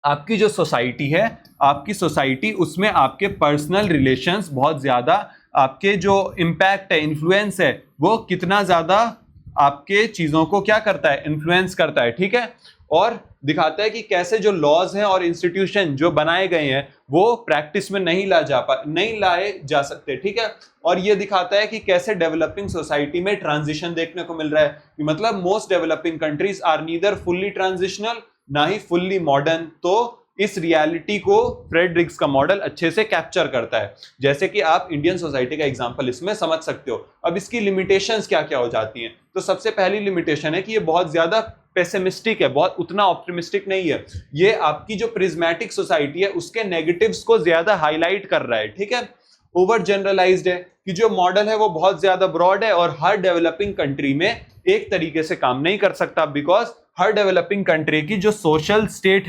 आपकी जो सोसाइटी है, आपकी सोसाइटी उसमें आपके पर्सनल रिलेशंस बहुत ज्यादा, आपके जो इंपैक्ट है, इन्फ्लुएंस है, वो कितना ज्यादा आपके चीजों को क्या करता है, इन्फ्लुएंस करता है, ठीक है। और दिखाता है कि कैसे जो लॉज हैं और इंस्टीट्यूशन जो बनाए गए हैं वो प्रैक्टिस में नहीं लाए जा सकते, ठीक है। और ये दिखाता है कि कैसे डेवलपिंग सोसाइटी में ट्रांजिशन देखने को मिल रहा है, कि मतलब most developing countries are neither fully transitional ना ही फुल्ली मॉडर्न। तो इस रियलिटी को फ्रेडरिक्स का मॉडल अच्छे से कैप्चर करता है, जैसे कि आप इंडियन सोसाइटी का एग्जांपल इसमें समझ सकते हो। अब इसकी लिमिटेशंस क्या क्या हो जाती हैं, तो सबसे पहली लिमिटेशन है कि ये बहुत ज्यादा पेसिमिस्टिक है, बहुत उतना ऑप्टिमिस्टिक नहीं है। ये आपकी जो प्रिज्मेटिक सोसाइटी है उसके नेगेटिव्स को ज्यादा हाईलाइट कर रहा है, ठीक है। ओवर जनरलाइज्ड है, कि जो मॉडल है वो बहुत ज्यादा ब्रॉड है और हर डेवलपिंग कंट्री में एक तरीके से काम नहीं कर सकता, बिकॉज हर डेवलपिंग कंट्री की जो सोशल स्टेट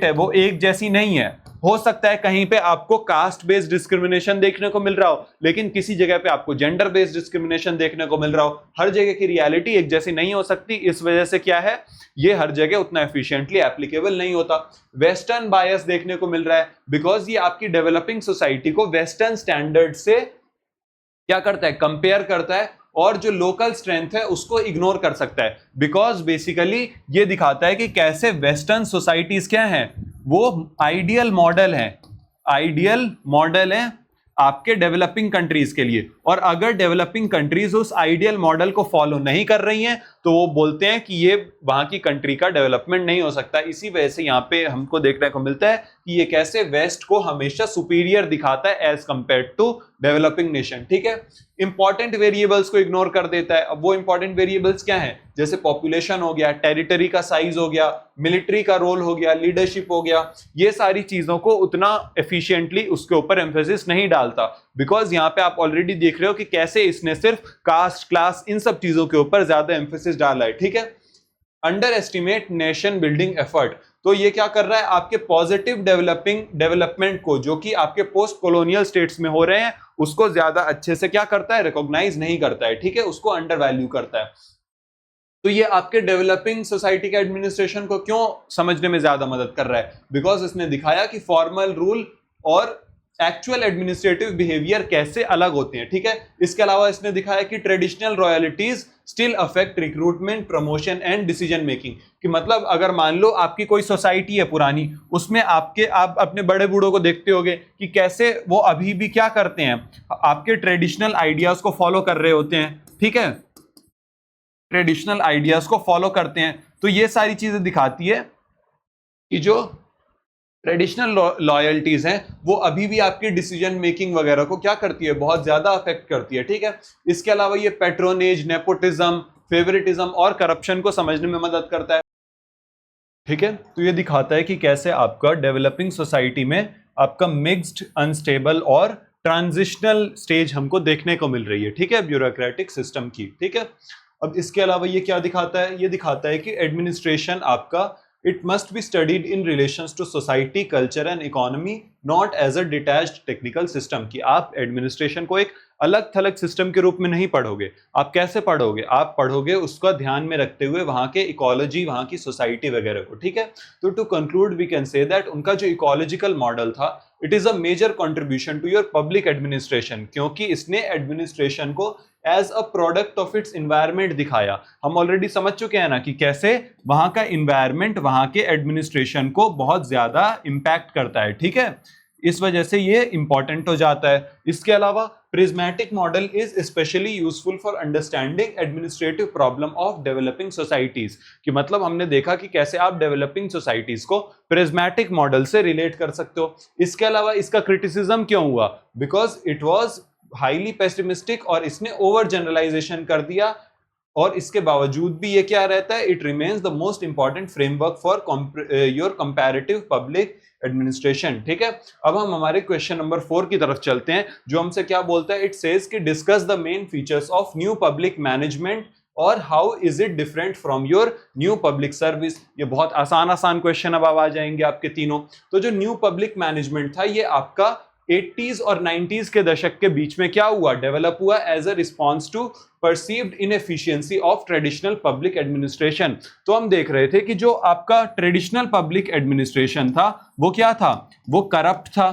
है वो एक जैसी नहीं है। हो सकता है कहीं पे आपको कास्ट बेस्ड डिस्क्रिमिनेशन देखने को मिल रहा हो, लेकिन किसी जगह पे आपको जेंडर बेस्ड डिस्क्रिमिनेशन देखने को मिल रहा हो। हर जगह की रियलिटी एक जैसी नहीं हो सकती, इस वजह से क्या है, ये हर जगह उतना एफिशिएंटली एप्लीकेबल नहीं होता। वेस्टर्न बायस देखने को मिल रहा है, बिकॉज ये आपकी डेवलपिंग सोसाइटी को वेस्टर्न स्टैंडर्ड से क्या करता है, कंपेयर करता है और जो लोकल स्ट्रेंथ है उसको इग्नोर कर सकता है, बिकॉज बेसिकली ये दिखाता है कि कैसे वेस्टर्न सोसाइटीज क्या हैं, वो आइडियल मॉडल है, आइडियल मॉडल है आपके डेवलपिंग कंट्रीज के लिए। और अगर डेवलपिंग कंट्रीज उस आइडियल मॉडल को फॉलो नहीं कर रही हैं तो वो बोलते हैं कि ये वहां की कंट्री का डेवलपमेंट नहीं हो सकता। इसी वजह से यहाँ पे हमको देखने को मिलता है कि ये कैसे वेस्ट को हमेशा सुपीरियर दिखाता है as compared to developing nation. ठीक है, इंपॉर्टेंट वेरिएबल्स को इग्नोर कर देता है। अब वो इंपॉर्टेंट वेरिएबल्स क्या है, जैसे पॉपुलेशन हो गया, टेरिटरी का साइज हो गया, मिलिट्री का रोल हो गया, लीडरशिप हो गया, ये सारी चीजों को उतना एफिशिएंटली उसके ऊपर एम्फेसिस नहीं डालता, बिकॉज यहाँ पे आप ऑलरेडी देख रहे हो कि कैसे इसने सिर्फ कास्ट, क्लास, इन सब चीजों के ऊपर ज्यादा एम्फेसिस डाला है। ठीक है, under estimate nation building effort, तो ये क्या कर रहा है, आपके पॉजिटिव डेवलपमेंट को जो कि आपके पोस्ट कॉलोनियल स्टेट्स में हो रहे हैं उसको ज्यादा अच्छे से क्या करता है, रिकॉग्नाइज नहीं करता है। ठीक है, उसको अंडर वैल्यू करता है। तो ये आपके डेवलपिंग सोसाइटी के एडमिनिस्ट्रेशन को क्यों समझने में ज्यादा मदद कर रहा है, बिकॉज इसने दिखाया कि फॉर्मल रूल और एक्चुअल एडमिनिस्ट्रेटिव बिहेवियर कैसे अलग होते हैं। ठीक है, इसके अलावा इसने दिखाया कि traditional royalties still affect recruitment, promotion and decision making, कि मतलब अगर मान लो आपकी कोई सोसाइटी है पुरानी, उसमें आप अपने बड़े बूढ़ों को देखते होगे कि कैसे वो अभी भी क्या करते हैं, आपके ट्रेडिशनल आइडियाज को फॉलो कर रहे होते हैं। ठीक है, ट्रेडिशनल आइडियाज को फॉलो करते हैं। तो ये सारी चीजें दिखाती है कि जो ट्रेडिशनल लॉयल्टीज हैं वो अभी भी आपकी डिसीजन मेकिंग वगैरह को क्या करती है, बहुत ज्यादा अफेक्ट करती है। ठीक है, इसके अलावा ये पेट्रोनेज, नेपोटिज्म, फेवरेटिज्म और करप्शन को समझने में मदद करता है। ठीक है, तो ये दिखाता है कि कैसे आपका डेवलपिंग सोसाइटी में आपका मिक्स्ड, अनस्टेबल और ट्रांजिशनल स्टेज हमको देखने को मिल रही है। ठीक है, ब्यूरोक्रेटिक सिस्टम की। ठीक है, अब इसके अलावा ये क्या दिखाता है, ये दिखाता है कि एडमिनिस्ट्रेशन आपका it must be studied in relations to society, culture and economy, not as a detached technical system, कि आप एडमिनिस्ट्रेशन को एक अलग थलग सिस्टम के रूप में नहीं पढ़ोगे। आप कैसे पढ़ोगे, आप पढ़ोगे उसका ध्यान में रखते हुए वहां के इकोलॉजी, वहां की सोसाइटी वगैरह को। ठीक है, तो to conclude we can say that उनका जो इकोलॉजिकल मॉडल था, it is a major contribution to your public administration, क्योंकि इसने एडमिनिस्ट्रेशन को as a product of its environment दिखाया। हम ऑलरेडी समझ चुके हैं ना कि कैसे वहां का इन्वायरमेंट वहां के एडमिनिस्ट्रेशन को बहुत ज्यादा इंपैक्ट करता है। ठीक है, इस वजह से ये इंपॉर्टेंट हो जाता है। इसके अलावा prismatic model is specially useful for understanding administrative problem of developing societies, कि मतलब हमने देखा कि कैसे आप डेवलपिंग सोसाइटीज को प्रिज्मेटिक मॉडल से रिलेट कर सकते हो। इसके अलावा इसका क्रिटिसिज्म क्यों हुआ, because it was highly pessimistic और इसने ओवर जनरलाइजेशन कर दिया, और इसके बावजूद भी ये क्या रहता है, it remains the most important framework for your comparative public administration. ठीक है, अब हम हमारे क्वेश्चन नंबर 4 की तरफ चलते हैं, जो हमसे क्या बोलता है, इट सेज कि discuss the main features of new public management और how is it different from your new public service. ये बहुत आसान क्वेश्चन अब आ जाएंगे आपके तीनों। तो जो न्यू पब्लिक मैनेजमेंट था ये आपका 80s और 90s के दशक के बीच में क्या हुआ, डेवलप हुआ as a response to perceived inefficiency of traditional public administration. तो हम देख रहे थे कि जो आपका ट्रेडिशनल पब्लिक एडमिनिस्ट्रेशन था वो क्या था, वो करप्ट था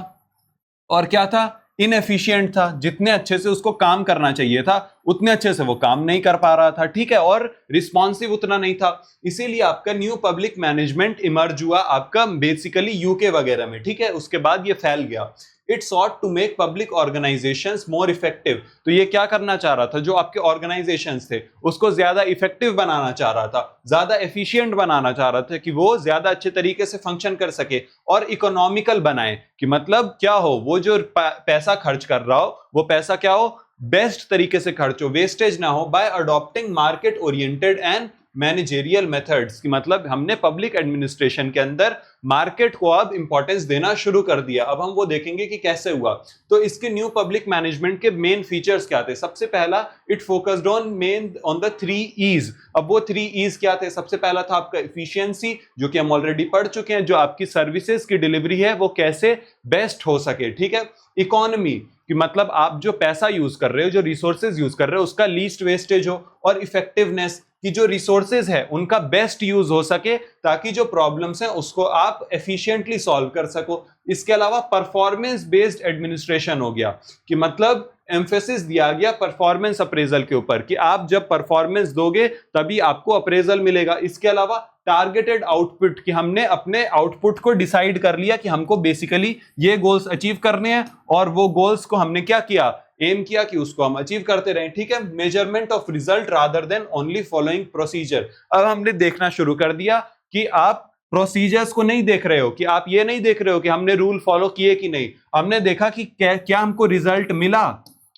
और क्या था, इनएफिशिएंट था। जितने अच्छे से उसको काम करना चाहिए था उतने अच्छे से वो काम नहीं कर पा रहा था। ठीक है, और रिस्पॉन्सिव उतना नहीं था। इसीलिए आपका न्यू पब्लिक मैनेजमेंट इमर्ज हुआ आपका बेसिकली यूके वगैरह में। ठीक है, उसके बाद ये फैल गया। It sought to make public organisations more effective, तो ये क्या करना चाह रहा था, जो आपके ऑर्गेनाइजेशंस थे उसको ज्यादा इफेक्टिव बनाना चाह रहा था, ज्यादा एफिशिएंट बनाना चाह रहा था, कि वो ज्यादा अच्छे तरीके से फंक्शन कर सके और इकोनॉमिकल बनाए, कि मतलब क्या हो, वो जो पैसा खर्च कर रहा हो वो पैसा क्या हो, बेस्ट तरीके से खर्च हो, वेस्टेज ना हो, bye adopting market oriented and managerial methods, की मतलब हमने पब्लिक एडमिनिस्ट्रेशन के अंदर मार्केट को अब इंपॉर्टेंस देना शुरू कर दिया। अब हम वो देखेंगे कि कैसे हुआ। तो इसके न्यू पब्लिक मैनेजमेंट के मेन फीचर्स क्या थे, सबसे पहला it focused on the 3 E's। अब वो 3 E's क्या थे, सबसे पहला था आपका एफिशिएंसी, जो कि हम ऑलरेडी पढ़ चुके हैं, जो आपकी सर्विसेज की डिलीवरी है वो कैसे बेस्ट हो सके। ठीक है, इकोनॉमी, कि मतलब आप जो पैसा यूज कर रहे हो, जो रिसोर्सेज यूज कर रहे हो उसका लीस्ट वेस्टेज हो, और इफेक्टिवनेस, कि जो रिसोर्सेज है उनका बेस्ट यूज हो सके ताकि जो प्रॉब्लम्स हैं उसको आप एफिशिएंटली सॉल्व कर सको। इसके अलावा परफॉर्मेंस बेस्ड एडमिनिस्ट्रेशन हो गया, कि मतलब एम्फेसिस दिया गया परफॉर्मेंस अप्रेजल के ऊपर कि आप जब परफॉर्मेंस दोगे तभी आपको अप्रेजल मिलेगा। इसके अलावा टारगेटेड आउटपुट कि हमने अपने आउटपुट को डिसाइड कर लिया कि हमको बेसिकली ये गोल्स अचीव करने हैं और वो गोल्स को हमने क्या किया, एम किया कि उसको हम अचीव करते रहें। ठीक है, measurement of result rather than only following procedure. अब हमने देखना शुरू कर दिया कि आप प्रोसीजर्स को नहीं देख रहे हो, कि आप ये नहीं देख रहे हो कि हमने रूल फॉलो किए कि नहीं, हमने देखा कि क्या हमको रिजल्ट मिला।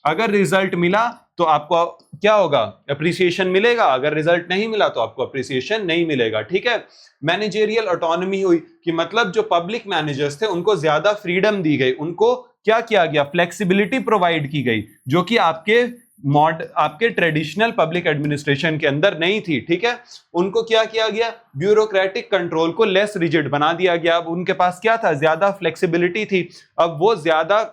अगर रिजल्ट मिला तो आपको क्या होगा, अप्रिसिएशन मिलेगा, अगर रिजल्ट नहीं मिला तो आपको अप्रिसिएशन नहीं मिलेगा। ठीक है, मैनेजेरियल ऑटोनॉमी हुई कि मतलब जो पब्लिक मैनेजर्स थे उनको ज्यादा फ्रीडम दी गई, उनको क्या किया गया, फ्लेक्सिबिलिटी प्रोवाइड की गई, जो कि आपके ट्रेडिशनल पब्लिक एडमिनिस्ट्रेशन के अंदर नहीं थी। ठीक है, उनको क्या किया गया, ब्यूरोक्रेटिक कंट्रोल को लेस रिजिड बना दिया गया। अब उनके पास क्या था, ज्यादा फ्लेक्सिबिलिटी थी। अब वो ज्यादा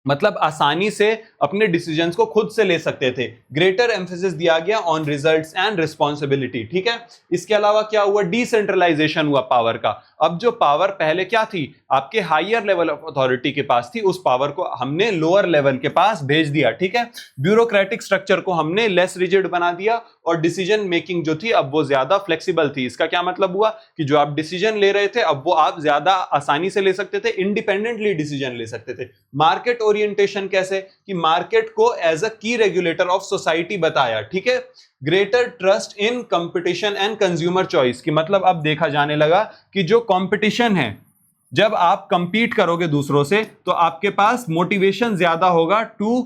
मतलब आसानी से अपने डिसीजंस को खुद से ले सकते थे। ग्रेटर एम्फेसिस दिया गया ऑन रिजल्ट्स एंड रिस्पॉन्सिबिलिटी। ठीक है, इसके अलावा क्या हुआ, डिसेंट्रलाइजेशन हुआ पावर का। अब जो पावर पहले क्या थी, आपके हायर लेवल ऑफ अथॉरिटी के पास थी, उस पावर को हमने लोअर लेवल के पास भेज दिया। ठीक है, ब्यूरोक्रेटिक स्ट्रक्चर को हमने लेस रिजिड बना दिया और डिसीजन मेकिंग जो थी अब वो ज्यादा फ्लेक्सिबल थी। इसका क्या मतलब हुआ कि जो आप डिसीजन ले रहे थे अब वो आप ज्यादा आसानी से ले सकते थे, इंडिपेंडेंटली डिसीजन ले सकते थे। मार्केट ओरिएंटेशन कैसे, कि मार्केट को एज अ की रेगुलेटर ऑफ सोसाइटी बताया। ठीक है, greater trust in competition and consumer choice, कि मतलब अब देखा जाने लगा कि जो कंपटीशन है, जब आप कंपीट करोगे दूसरों से तो आपके पास मोटिवेशन ज्यादा होगा to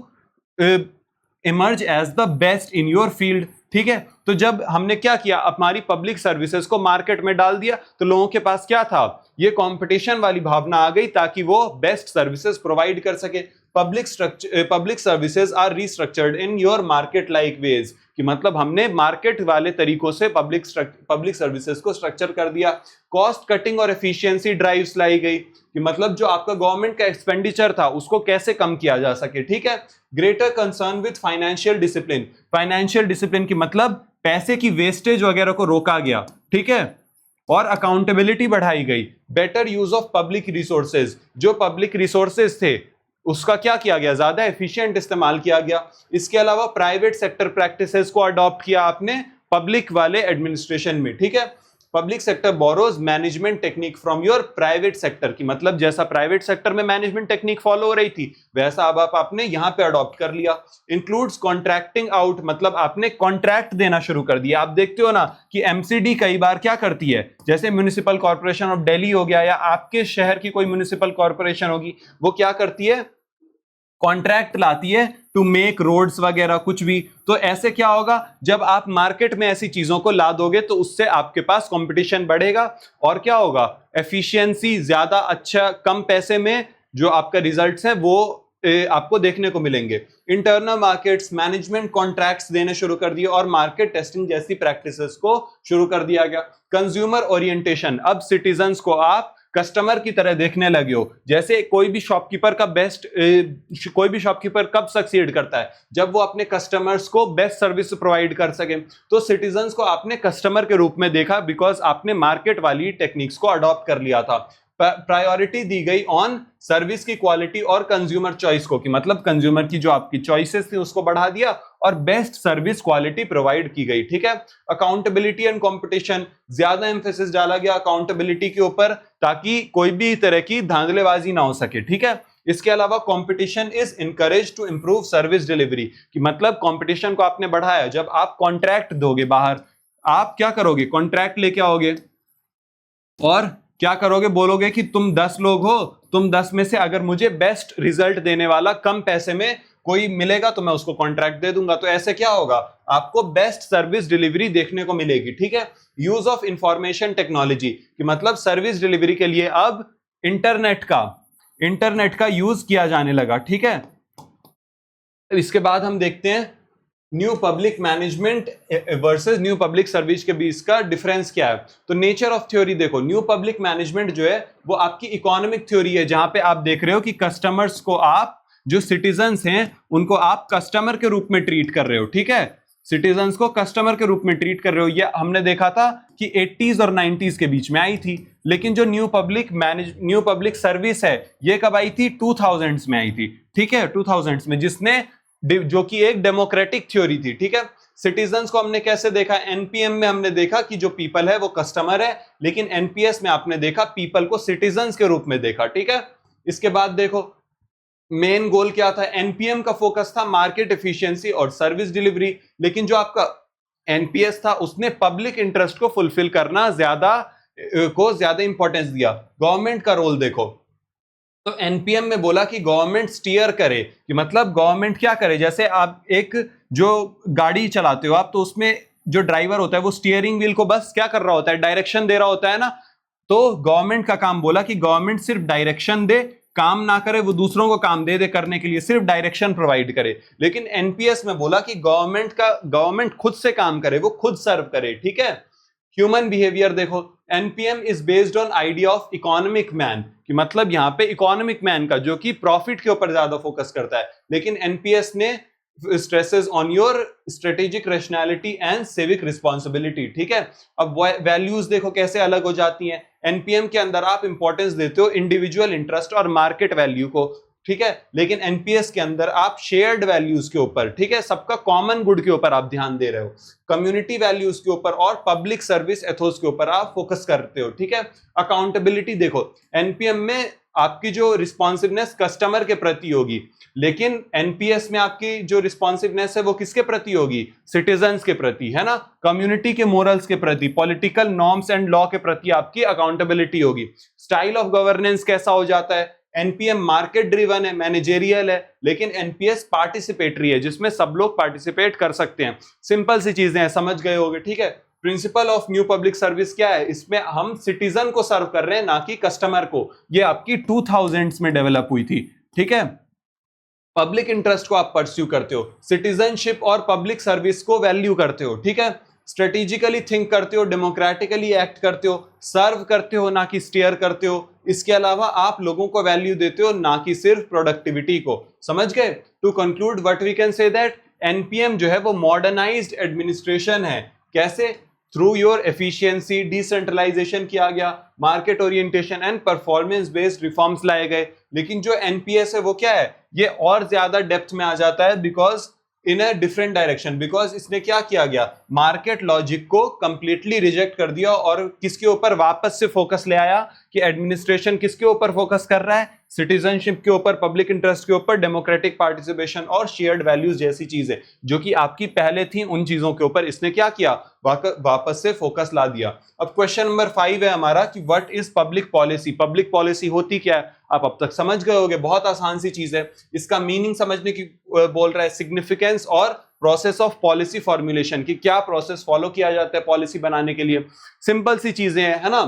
emerge as the best in your field. ठीक है, तो जब हमने क्या किया, हमारी पब्लिक सर्विसेज को मार्केट में डाल दिया तो लोगों के पास क्या था, ये कंपटीशन वाली भावना आ गई ताकि वो बेस्ट सर्विसेज प्रोवाइड कर सके। Public services are restructured in your market like ways, कि मतलब हमने मार्केट वाले तरीकों से पब्लिक सर्विसेज को स्ट्रक्चर कर दिया। कॉस्ट कटिंग और एफिशिएंसी ड्राइव्स लाई गई, कि मतलब जो आपका गवर्नमेंट का एक्सपेंडिचर था उसको कैसे कम किया जा सके। ठीक है, greater concern with financial discipline. Financial discipline की मतलब पैसे की वेस्टेज वगैरह को रोका गया। ठीक है, और अकाउंटेबिलिटी बढ़ाई गई। Better use of public resources, जो पब्लिक रिसोर्सेज थे उसका क्या किया गया, ज्यादा एफिशिएंट इस्तेमाल किया गया। इसके अलावा प्राइवेट सेक्टर प्रैक्टिसेस को अडॉप्ट किया आपने पब्लिक वाले एडमिनिस्ट्रेशन में। ठीक है, public sector borrows management technique from your private sector, की मतलब जैसा प्राइवेट सेक्टर में मैनेजमेंट टेक्निक फॉलो हो रही थी वैसा अब आपने यहां पे अडॉप्ट कर लिया। इंक्लूड्स कॉन्ट्रैक्टिंग आउट, मतलब आपने कॉन्ट्रैक्ट देना शुरू कर दिया। आप देखते हो ना कि एमसीडी कई बार क्या करती है, जैसे म्युनिसिपल कॉर्पोरेशन ऑफ दिल्ली हो गया या आपके शहर की कोई म्युनिसिपल कॉर्पोरेशन होगी, वो क्या करती है, कॉन्ट्रैक्ट लाती है टू मेक रोड्स वगैरह कुछ भी। तो ऐसे क्या होगा, जब आप मार्केट में ऐसी चीजों को ला दोगे तो उससे आपके पास कंपटीशन बढ़ेगा और क्या होगा, एफिशिएंसी ज्यादा अच्छा, कम पैसे में जो आपका रिजल्ट्स हैं वो आपको देखने को मिलेंगे। इंटरनल मार्केट्स मैनेजमेंट कॉन्ट्रैक्ट्स देने शुरू कर दिए और मार्केट टेस्टिंग जैसी प्रैक्टिसेस को शुरू कर दिया गया। कंज्यूमर ओरिएंटेशन, अब सिटीजन्स को आप कस्टमर की तरह देखने लगे हो। जैसे कोई भी शॉपकीपर कब सक्सीड करता है, जब वो अपने कस्टमर्स को बेस्ट सर्विस प्रोवाइड कर सके। तो सिटीजन्स को आपने कस्टमर के रूप में देखा बिकॉज आपने मार्केट वाली टेक्निक्स को अडॉप्ट कर लिया था। प्रायोरिटी दी गई ऑन सर्विस की क्वालिटी और कंज्यूमर चॉइस को, कि मतलब कंज्यूमर की जो आपकी चॉइसेस थी उसको बढ़ा दिया और बेस्ट सर्विस क्वालिटी प्रोवाइड की गई। ठीक है, अकाउंटेबिलिटी एंड कंपटीशन, ज्यादा एम्फेसिस डाला गया अकाउंटेबिलिटी के ऊपर ताकि कोई भी तरह की धांधलेबाजी ना हो सके। ठीक है, इसके अलावा competition is encourage to improve service delivery, कि मतलब कंपटीशन को आपने बढ़ाया। जब आप कॉन्ट्रैक्ट दोगे बाहर, आप क्या करोगे, कॉन्ट्रैक्ट लेके आओगे और क्या करोगे, बोलोगे कि तुम 10 लोग हो, तुम 10 में से अगर मुझे बेस्ट रिजल्ट देने वाला कम पैसे में कोई मिलेगा तो मैं उसको कॉन्ट्रैक्ट दे दूंगा। तो ऐसे क्या होगा, आपको बेस्ट सर्विस डिलीवरी देखने को मिलेगी। ठीक है, यूज ऑफ इंफॉर्मेशन टेक्नोलॉजी, कि मतलब सर्विस डिलीवरी के लिए अब इंटरनेट का यूज किया जाने लगा। ठीक है, इसके बाद हम देखते हैं new public management versus new public service के बीच का डिफरेंस क्या है। तो नेचर ऑफ थ्योरी देखो, न्यू पब्लिक मैनेजमेंट जो है वो आपकी इकोनॉमिक थ्योरी है, जहां पे आप देख रहे हो कि कस्टमर्स को आप, जो सिटीजन्स हैं उनको आप कस्टमर के रूप में ट्रीट कर रहे हो। ठीक है, सिटीजन्स को कस्टमर के रूप में ट्रीट कर रहे हो। ये हमने देखा था कि 80s और 90s के बीच में आई थी, लेकिन जो न्यू पब्लिक सर्विस है ये कब आई थी? 2000s में आई थी, ठीक है, 2000s में, जिसने जो कि एक डेमोक्रेटिक थ्योरी थी, ठीक है। सिटीजन्स को हमने कैसे देखा? एनपीएम में हमने देखा कि जो पीपल है वो कस्टमर है, लेकिन एनपीएस में आपने देखा पीपल को सिटीजन्स के रूप में देखा, ठीक है। इसके बाद देखो मेन गोल क्या था? एनपीएम का फोकस था मार्केट एफिशिएंसी और सर्विस डिलीवरी, लेकिन जो आपका एनपीएस था उसने पब्लिक इंटरेस्ट को फुलफिल करना ज्यादा इंपॉर्टेंस दिया। गवर्नमेंट का रोल देखो, तो एनपीएम में बोला कि गवर्नमेंट स्टीयर करे, कि मतलब गवर्नमेंट क्या करे, जैसे आप एक जो गाड़ी चलाते हो आप, तो उसमें जो ड्राइवर होता है वो स्टीयरिंग व्हील को बस क्या कर रहा होता है? डायरेक्शन दे रहा होता है ना। तो गवर्नमेंट का काम बोला कि गवर्नमेंट सिर्फ डायरेक्शन दे, काम ना करे, वो दूसरों को काम दे करने के लिए, सिर्फ डायरेक्शन प्रोवाइड करे। लेकिन एनपीएस में बोला कि गवर्नमेंट खुद से काम करे, वो खुद सर्व करे, ठीक है। ह्यूमन बिहेवियर देखो, NPM is based on idea of economic man, कि मतलब यहां पे इकोनॉमिक मैन का जो कि प्रॉफिट के ऊपर ज्यादा फोकस करता है, लेकिन एनपीएस ने stresses on your strategic rationality and civic responsibility, ठीक है। अब वैल्यूज देखो कैसे अलग हो जाती हैं। एनपीएम के अंदर आप इंपॉर्टेंस देते हो इंडिविजुअल इंटरेस्ट और मार्केट वैल्यू को, ठीक है, लेकिन एनपीएस के अंदर आप शेयर्ड वैल्यूज के ऊपर, ठीक है, सबका कॉमन गुड के ऊपर आप ध्यान दे रहे हो, कम्युनिटी वैल्यूज के ऊपर और पब्लिक सर्विस एथोस के ऊपर आप फोकस करते हो, ठीक है। अकाउंटेबिलिटी देखो, एनपीएम में आपकी जो रिस्पॉन्सिवनेस कस्टमर के प्रति होगी, लेकिन एनपीएस में आपकी जो रिस्पॉन्सिवनेस है वो किसके प्रति होगी? सिटीजन्स के प्रति, है ना, कम्युनिटी के मोरल्स के प्रति, पॉलिटिकल नॉर्म्स एंड लॉ के प्रति आपकी अकाउंटेबिलिटी होगी। स्टाइल ऑफ गवर्नेंस कैसा हो जाता है? एनपीएम मार्केट ड्रिवन है, मैनेजेरियल है, लेकिन एनपीएस पार्टिसिपेटरी है, जिसमें सब लोग पार्टिसिपेट कर सकते हैं। सिंपल सी चीजें हैं, समझ गए होंगे, ठीक है। Principle of new public service क्या है? इसमें हम सिटीजन को सर्व कर रहे हैं, ना कि कस्टमर को। ये आपकी 2000s में डेवलप हुई थी, ठीक है। पब्लिक इंटरेस्ट को आप परस्यू करते हो, सिटीजनशिप और पब्लिक सर्विस को वैल्यू करते हो, ठीक है। स्ट्रेटेजिकली थिंक करते हो, डेमोक्रेटिकली एक्ट करते हो, सर्व करते हो ना कि स्टीयर करते हो। इसके अलावा आप लोगों को वैल्यू देते हो, ना कि सिर्फ प्रोडक्टिविटी को। समझ गए? To conclude what we can say that NPM जो है वो मॉडर्नाइज्ड एडमिनिस्ट्रेशन है। कैसे? थ्रू योर एफिशिएंसी, डिसेंट्रलाइजेशन किया गया, market orientation and performance based reforms लाए गए। लेकिन जो एनपीएस है वो क्या है? ये और ज्यादा डेप्थ में आ जाता है, because in a different direction, because इसने क्या किया गया? मार्केट लॉजिक को कंप्लीटली रिजेक्ट कर दिया और किसके ऊपर वापस से फोकस ले आया कि एडमिनिस्ट्रेशन किसके ऊपर फोकस कर रहा है? सिटीजनशिप के ऊपर, पब्लिक इंटरेस्ट के ऊपर, डेमोक्रेटिक पार्टिसिपेशन और शेयर्ड वैल्यूज जैसी चीजें जो कि आपकी पहले थी, उन चीजों के ऊपर इसने क्या किया? वापस से फोकस ला दिया। अब क्वेश्चन नंबर 5 है हमारा कि what is public policy? Public policy होती क्या है? आप अब तक समझ गए होंगे, बहुत आसान सी चीज है। इसका मीनिंग समझने की बोल रहा है, सिग्निफिकेंस और प्रोसेस ऑफ पॉलिसी फॉर्मुलेशन, की क्या प्रोसेस फॉलो किया जाता है पॉलिसी बनाने के लिए। सिंपल सी चीजें हैं, है ना,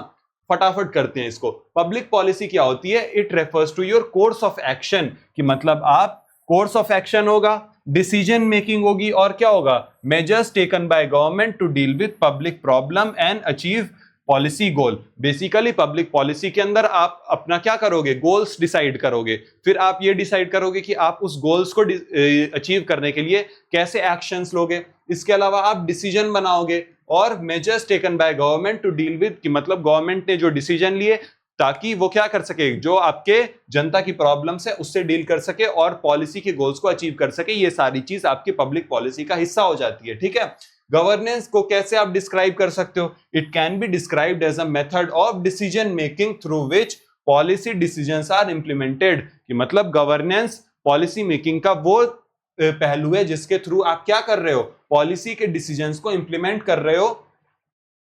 फटाफट करते हैं इसको। पब्लिक पॉलिसी क्या होती है? It refers to your course of action, कि मतलब आप कोर्स ऑफ एक्शन होगा, डिसीजन मेकिंग होगी, और क्या होगा? Measures taken by government to deal with public problem and achieve policy goal. Basically public policy के अंदर आप अपना क्या करोगे? गोल्स डिसाइड करोगे, फिर आप ये डिसाइड करोगे कि आप उस गोल्स को अचीव करने के लिए कैसे एक्शंस लोगे। इसके अलावा आप डिसीजन बनाओगे और measures taken by government to deal with, कि मतलब गवर्नमेंट ने जो डिसीजन लिए ताकि वो क्या कर सके, जो आपके जनता की प्रॉब्लम्स है उससे डील कर सके और पॉलिसी के गोल्स को अचीव कर सके। ये सारी चीज आपकी पब्लिक पॉलिसी का हिस्सा हो जाती है, ठीक है। गवर्नेंस को कैसे आप डिस्क्राइब कर सकते हो? It can be described as a method of decision making through which policy decisions are implemented, कि मतलब गवर्नेंस पॉलिसी मेकिंग का वो पहलू है जिसके थ्रू आप क्या कर रहे हो? पॉलिसी के डिसीजंस को इंप्लीमेंट कर रहे हो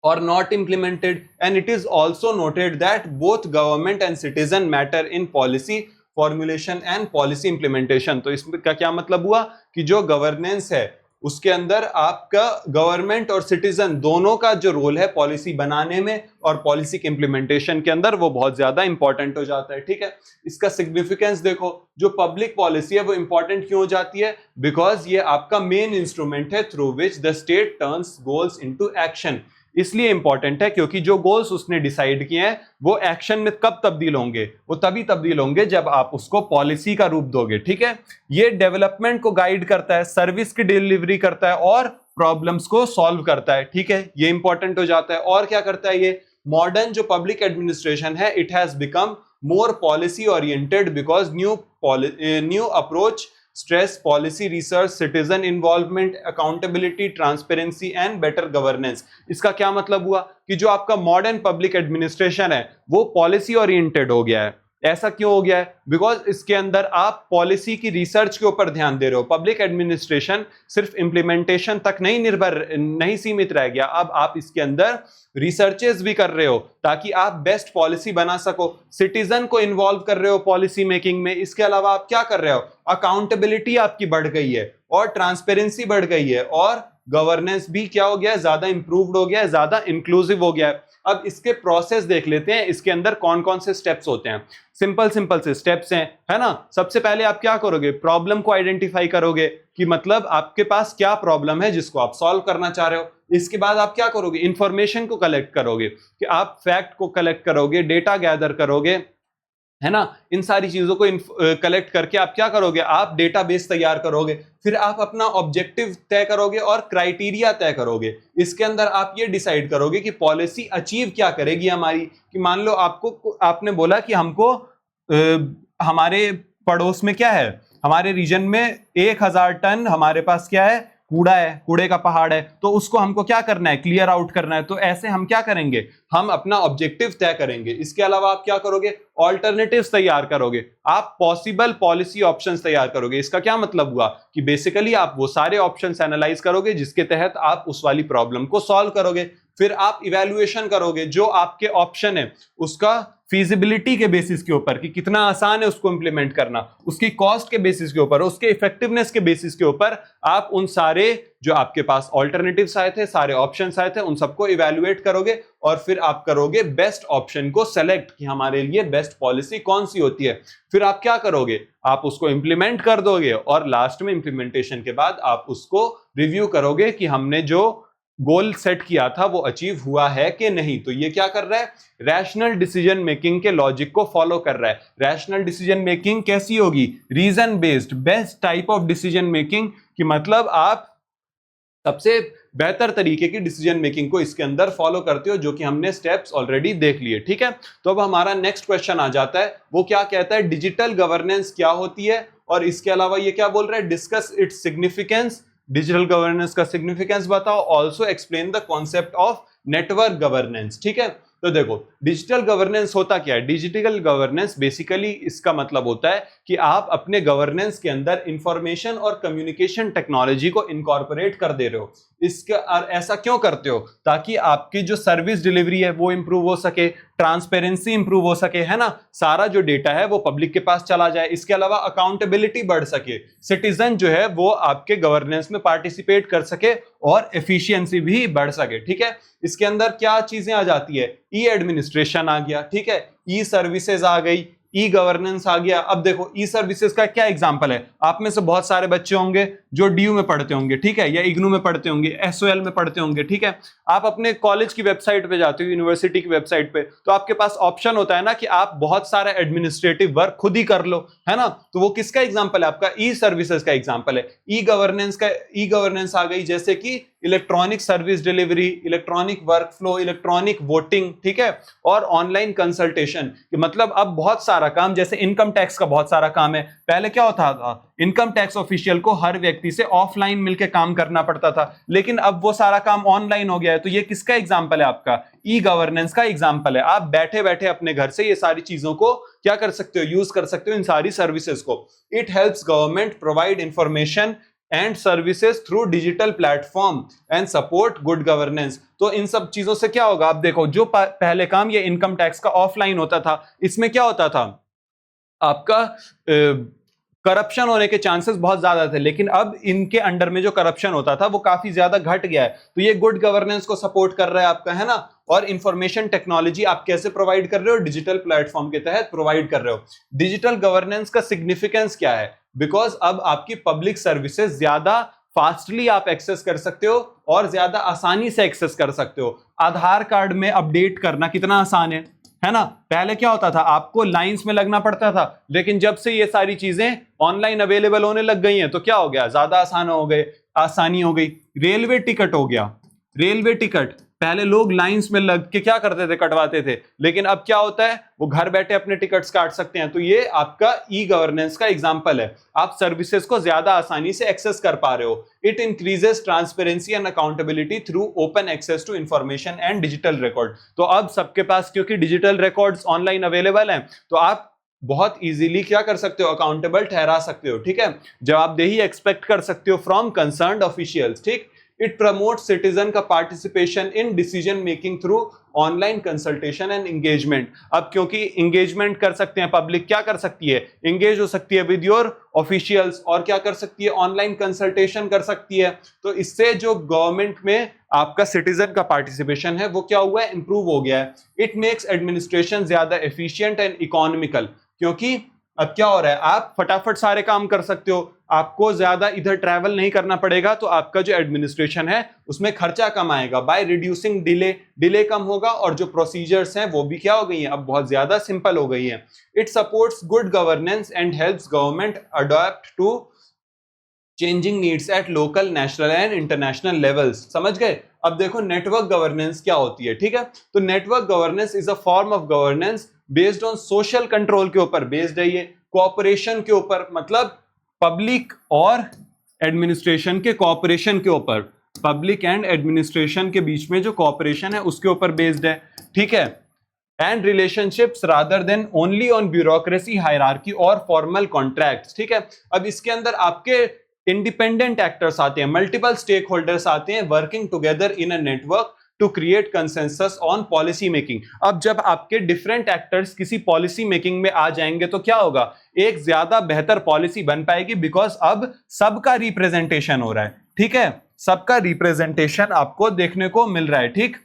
or not implemented. And it is also noted that both government and citizen matter in policy formulation and policy implementation. तो इसका क्या मतलब हुआ कि जो गवर्नेंस है उसके अंदर आपका गवर्नमेंट और सिटीजन दोनों का जो रोल है पॉलिसी बनाने में और पॉलिसी के इंप्लीमेंटेशन के अंदर, वो बहुत ज्यादा इंपॉर्टेंट हो जाता है, ठीक है। इसका सिग्निफिकेंस देखो, जो पब्लिक पॉलिसी है वो इंपॉर्टेंट क्यों हो जाती है? बिकॉज ये आपका मेन इंस्ट्रूमेंट है through which the state turns goals into action. इसलिए इंपॉर्टेंट है क्योंकि जो गोल्स उसने डिसाइड किए हैं वो एक्शन में कब तब्दील होंगे? वो तभी तब्दील होंगे जब आप उसको पॉलिसी का रूप दोगे, ठीक है। ये डेवलपमेंट को गाइड करता है, सर्विस की डिलीवरी करता है और प्रॉब्लम्स को सॉल्व करता है, ठीक है, ये इंपॉर्टेंट हो जाता है। और क्या करता है ये मॉडर्न जो पब्लिक एडमिनिस्ट्रेशन है, it has become more policy oriented because new approach stress policy research, citizen involvement, accountability, transparency and better governance। इसका क्या मतलब हुआ कि जो आपका मॉडर्न पब्लिक एडमिनिस्ट्रेशन है वो पॉलिसी ओरिएंटेड हो गया है। ऐसा क्यों हो गया है? बिकॉज इसके अंदर आप पॉलिसी की रिसर्च के ऊपर ध्यान दे रहे हो। पब्लिक एडमिनिस्ट्रेशन सिर्फ इंप्लीमेंटेशन तक नहीं सीमित रह गया, अब आप इसके अंदर रिसर्चेस भी कर रहे हो ताकि आप बेस्ट पॉलिसी बना सको, सिटीजन को इन्वॉल्व कर रहे हो पॉलिसी मेकिंग में। इसके अलावा आप क्या कर रहे हो, अकाउंटेबिलिटी आपकी बढ़ गई है और ट्रांसपेरेंसी बढ़ गई है और गवर्नेंस भी क्या हो गया है, ज्यादा इंप्रूव्ड हो गया है, ज्यादा इंक्लूसिव हो गया है। अब इसके प्रोसेस देख लेते हैं, इसके अंदर कौन कौन से स्टेप्स होते हैं। सिंपल से स्टेप्स हैं, है ना। सबसे पहले आप क्या करोगे, प्रॉब्लम को आइडेंटिफाई करोगे कि मतलब आपके पास क्या प्रॉब्लम है जिसको आप सॉल्व करना चाह रहे हो। इसके बाद आप क्या करोगे, इंफॉर्मेशन को कलेक्ट करोगे कि आप फैक्ट को कलेक्ट करोगे, डेटा गैदर करोगे, है ना। इन सारी चीजों को कलेक्ट करके आप क्या करोगे, आप डेटाबेस तैयार करोगे, फिर आप अपना ऑब्जेक्टिव तय करोगे और क्राइटेरिया तय करोगे। इसके अंदर आप ये डिसाइड करोगे कि पॉलिसी अचीव क्या करेगी हमारी। कि मान लो आपने बोला कि हमको हमारे पड़ोस में क्या है, हमारे रीजन में 1000 टन हमारे पास क्या है, कूड़ा है, कूड़े का पहाड़ है, तो उसको हमको क्या करना है, क्लियर आउट करना है। तो ऐसे हम क्या करेंगे, हम अपना ऑब्जेक्टिव तय करेंगे। इसके अलावा आप क्या करोगे, ऑल्टरनेटिव्स तैयार करोगे, आप पॉसिबल पॉलिसी ऑप्शंस तैयार करोगे। इसका क्या मतलब हुआ कि बेसिकली आप वो सारे ऑप्शंस एनालाइज करोगे जिसके तहत आप उस वाली प्रॉब्लम को सॉल्व करोगे। फिर आप इवैल्यूएशन करोगे जो आपके ऑप्शन है उसका फीजिबिलिटी के बेसिस के ऊपर कि कितना आसान है उसको इंप्लीमेंट करना, उसकी कॉस्ट के बेसिस के ऊपर, उसके इफेक्टिवनेस के बेसिस के ऊपर आप उन सारे जो आपके पास ऑल्टरनेटिव्स आए थे, सारे ऑप्शंस आए थे, उन सबको इवैल्यूएट करोगे और फिर आप करोगे बेस्ट ऑप्शन को सेलेक्ट कि हमारे लिए बेस्ट पॉलिसी कौन सी होती है। फिर आप क्या करोगे, आप उसको इंप्लीमेंट कर दोगे और लास्ट में इंप्लीमेंटेशन के बाद आप उसको रिव्यू करोगे कि हमने जो गोल सेट किया था वो अचीव हुआ है कि नहीं। तो ये क्या कर रहा है, रैशनल डिसीजन मेकिंग के लॉजिक को फॉलो कर रहा है। रैशनल डिसीजन मेकिंग कैसी होगी, reason based, best type of decision making, कि मतलब आप सबसे बेहतर तरीके की डिसीजन मेकिंग को इसके अंदर फॉलो करते हो, जो कि हमने स्टेप्स ऑलरेडी देख लिए, ठीक है। तो अब हमारा नेक्स्ट क्वेश्चन आ जाता है, वो क्या कहता है, डिजिटल गवर्नेंस क्या होती है, और इसके अलावा ये क्या बोल रहा है, discuss its significance, digital governance का सिग्निफिकेंस बताओ, also explain the concept of network governance, ठीक है। तो देखो डिजिटल गवर्नेंस होता क्या है, डिजिटल गवर्नेंस बेसिकली इसका मतलब होता है कि आप अपने गवर्नेंस के अंदर इंफॉर्मेशन और कम्युनिकेशन टेक्नोलॉजी को इनकॉर्पोरेट कर दे रहे हो। इसका ऐसा क्यों करते हो, ताकि आपकी जो सर्विस डिलीवरी है वो इंप्रूव हो सके, ट्रांसपेरेंसी इंप्रूव हो सके, है ना, सारा जो डेटा है वो पब्लिक के पास चला जाए। इसके अलावा अकाउंटेबिलिटी बढ़ सके, सिटीजन जो है वो आपके गवर्नेंस में पार्टिसिपेट कर सके और एफिशिएंसी भी बढ़ सके, ठीक है। इसके अंदर क्या चीजें आ जाती है, ई एडमिनिस्ट्रेशन आ गया, ठीक है, ई सर्विसेज आ गई, ई गवर्नेंस आ गया। अब देखो ई सर्विसेज का क्या एग्जांपल है, आप में से बहुत सारे बच्चे होंगे जो डीयू में पढ़ते होंगे, ठीक है, या इग्नू में पढ़ते होंगे, एसओएल में पढ़ते होंगे, ठीक है। आप अपने कॉलेज की वेबसाइट पे जाते हो, यूनिवर्सिटी की वेबसाइट पे, तो आपके पास ऑप्शन होता है ना कि आप बहुत सारा एडमिनिस्ट्रेटिव वर्क खुद ही कर लो, है ना। तो वो किसका एग्जांपल है, आपका ई सर्विसेज का एग्जांपल है। ई गवर्नेंस आ गई, जैसे कि electronic service delivery, electronic work flow, electronic voting, ठीक है, और ऑनलाइन कंसल्टेशन। मतलब अब बहुत सारा काम, जैसे इनकम टैक्स का बहुत सारा काम है। पहले क्या होता था, इनकम टैक्स ऑफिशियल को हर व्यक्ति से ऑफलाइन मिलकर काम करना पड़ता था, लेकिन अब वो सारा काम ऑनलाइन हो गया है। तो ये किसका एग्जांपल है, आपका ई गवर्नेंस का एग्जांपल है। आप बैठे बैठे अपने घर से ये सारी चीजों को क्या कर सकते हो, यूज कर सकते हो, इन सारी सर्विसेज को। It helps government provide information and services through digital platform and support good governance. तो इन सब चीजों से क्या होगा, आप देखो जो पहले काम ये इनकम टैक्स का ऑफलाइन होता था, इसमें क्या होता था, आपका करप्शन होने के चांसेस बहुत ज्यादा थे, लेकिन अब इनके अंडर में जो करप्शन होता था वो काफी ज्यादा घट गया है। तो ये गुड गवर्नेंस को सपोर्ट कर रहा है आपका, है ना। और इंफॉर्मेशन टेक्नोलॉजी आप कैसे प्रोवाइड कर रहे हो, डिजिटल प्लेटफॉर्म के तहत प्रोवाइड कर रहे हो। डिजिटल गवर्नेंस का सिग्निफिकेंस क्या है, बिकॉज अब आपकी पब्लिक सर्विसेज ज्यादा फास्टली आप एक्सेस कर सकते हो और ज्यादा आसानी से एक्सेस कर सकते हो। आधार कार्ड में अपडेट करना कितना आसान है, है ना। पहले क्या होता था, आपको लाइंस में लगना पड़ता था, लेकिन जब से ये सारी चीजें ऑनलाइन अवेलेबल होने लग गई हैं तो क्या हो गया, ज्यादा आसानी हो गई। रेलवे टिकट हो गया, रेलवे टिकट पहले लोग लाइंस में लग के क्या करते थे, कटवाते थे, लेकिन अब क्या होता है, वो घर बैठे अपने टिकट्स काट सकते हैं। तो ये आपका ई गवर्नेंस का एग्जांपल है, आप सर्विसेज को ज्यादा आसानी से एक्सेस कर पा रहे हो। It increases transparency and accountability through open access to information and digital record. तो अब सबके पास क्योंकि डिजिटल रिकॉर्ड्स ऑनलाइन अवेलेबल हैं, तो आप बहुत इजीली क्या कर सकते हो, अकाउंटेबल ठहरा सकते हो, ठीक है, जवाबदेही एक्सपेक्ट कर सकते हो फ्रॉम कंसर्न्ड ऑफिशियल्स, ठीक। इट प्रमोट सिटीजन का participation in decision making through online consultation and engagement. अब क्योंकि एंगेजमेंट कर सकते हैं, पब्लिक क्या कर सकती है, एंगेज हो सकती है विद योर ऑफिशियल्स, और क्या कर सकती है, ऑनलाइन कंसल्टेशन कर सकती है। तो इससे जो गवर्नमेंट में आपका सिटीजन का पार्टिसिपेशन है वो क्या हुआ है, इंप्रूव हो गया है। इट मेक्स एडमिनिस्ट्रेशन ज्यादा एफिशिएंट एंड इकोनॉमिकल, क्योंकि अब क्या हो रहा है, आप फटाफट सारे काम कर सकते हो, आपको ज्यादा इधर ट्रैवल नहीं करना पड़ेगा, तो आपका जो एडमिनिस्ट्रेशन है उसमें खर्चा कम आएगा। बाय रिड्यूसिंग डिले कम होगा, और जो प्रोसीजर्स हैं वो भी क्या हो गई हैं, अब बहुत ज्यादा सिंपल हो गई हैं। It supports good governance and helps government adopt to changing needs at local, national and international levels. समझ गए। अब देखो नेटवर्क गवर्नेंस क्या होती है, ठीक है। तो network governance is a form of governance based on social control के ऊपर बेस्ड है, ये कोऑपरेशन के ऊपर, मतलब पब्लिक और एडमिनिस्ट्रेशन के कोऑपरेशन के ऊपर, पब्लिक एंड एडमिनिस्ट्रेशन के बीच में जो कोऑपरेशन है उसके ऊपर बेस्ड है, ठीक है। And relationships rather than only on bureaucracy, hierarchy और फॉर्मल कॉन्ट्रैक्ट्स, ठीक है। अब इसके अंदर आपके इंडिपेंडेंट एक्टर्स आते हैं, मल्टीपल स्टेक होल्डर्स आते हैं, working together in a network to create consensus on policy making. अब जब आपके डिफरेंट एक्टर्स किसी पॉलिसी मेकिंग में आ जाएंगे तो क्या होगा, एक ज्यादा बेहतर पॉलिसी बन पाएगी, बिकॉज अब सबका रिप्रेजेंटेशन हो रहा है, ठीक है, सबका रिप्रेजेंटेशन आपको देखने को मिल रहा है, ठीक।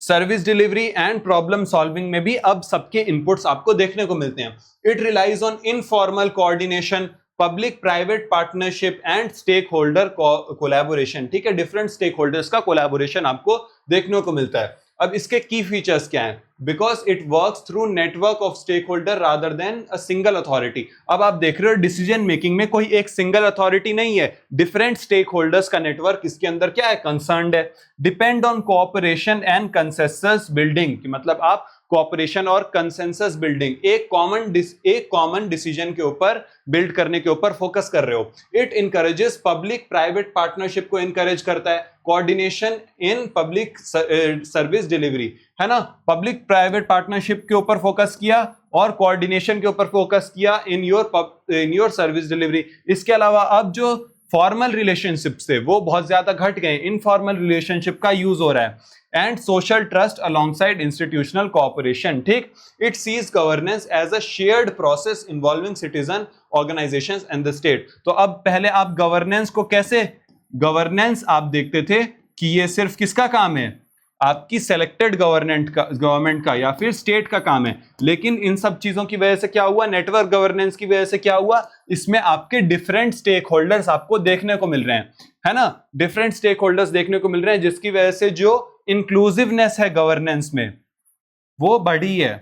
Service delivery and problem solving में भी अब सबके इनपुट्स आपको देखने को मिलते हैं। It relies on informal coordination, public private partnership and stakeholder collaboration, ठीक है, डिफरेंट स्टेक होल्डर्स का कोलैबोरेशन आपको देखने को मिलता है। अब इसके की फीचर्स क्या हैं, because it works through network of stakeholder rather than a single authority. अब आप देख रहे हो डिसीजन मेकिंग में कोई एक सिंगल अथॉरिटी नहीं है, डिफरेंट स्टेक होल्डर्स का नेटवर्क इसके अंदर क्या है, कंसर्न्ड है। Depend on cooperation and consensus building, मतलब आप कोऑपरेशन और कंसेंसस बिल्डिंग, एक कॉमन डिसीजन के ऊपर बिल्ड करने के ऊपर फोकस कर रहे हो। It encourages public private partnership को इनकरेज करता है, coordination in public service delivery, है ना, पब्लिक प्राइवेट पार्टनरशिप के ऊपर फोकस किया और कोऑर्डिनेशन के ऊपर फोकस किया इन योर सर्विस डिलीवरी। इसके अलावा अब जो फॉर्मल रिलेशनशिप थे वो बहुत ज्यादा घट गए, इनफॉर्मल रिलेशनशिप का यूज हो रहा है। And social trust alongside institutional cooperation, ठीक। It sees governance as a shared process involving citizen, organisations and the state. तो अब पहले आप गवर्नेंस को कैसे, गवर्नेंस आप देखते थे कि ये सिर्फ किसका काम है, आपकी सेलेक्टेड गवर्नमेंट का या फिर स्टेट का काम है, लेकिन इन सब चीजों की वजह से क्या हुआ, नेटवर्क गवर्नेंस की वजह से क्या हुआ, इसमें आपके डिफरेंट स्टेक होल्डर्स आपको देखने को मिल रहे हैं, है ना, डिफरेंट स्टेक होल्डर्स देखने को मिल रहे हैं, जिसकी वजह से जो इंक्लूसिवनेस है गवर्नेंस में वो बढ़ी है,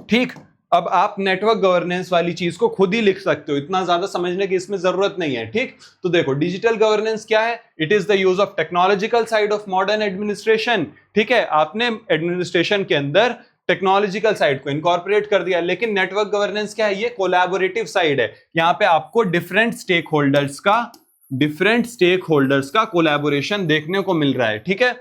ठीक। अब आप नेटवर्क गवर्नेंस वाली चीज को खुद ही लिख सकते हो, इतना ज्यादा समझने की इसमें जरूरत नहीं है, ठीक। तो देखो डिजिटल गवर्नेंस क्या है, it is the use of technological side of modern administration, ठीक है, आपने एडमिनिस्ट्रेशन के अंदर टेक्नोलॉजिकल साइड को इनकॉर्पोरेट कर दिया। लेकिन नेटवर्क गवर्नेंस क्या है, ये कोलैबोरेटिव साइड है, यहाँ पे आपको डिफरेंट स्टेक होल्डर्स का कोलैबोरेशन देखने को मिल रहा है, ठीक है।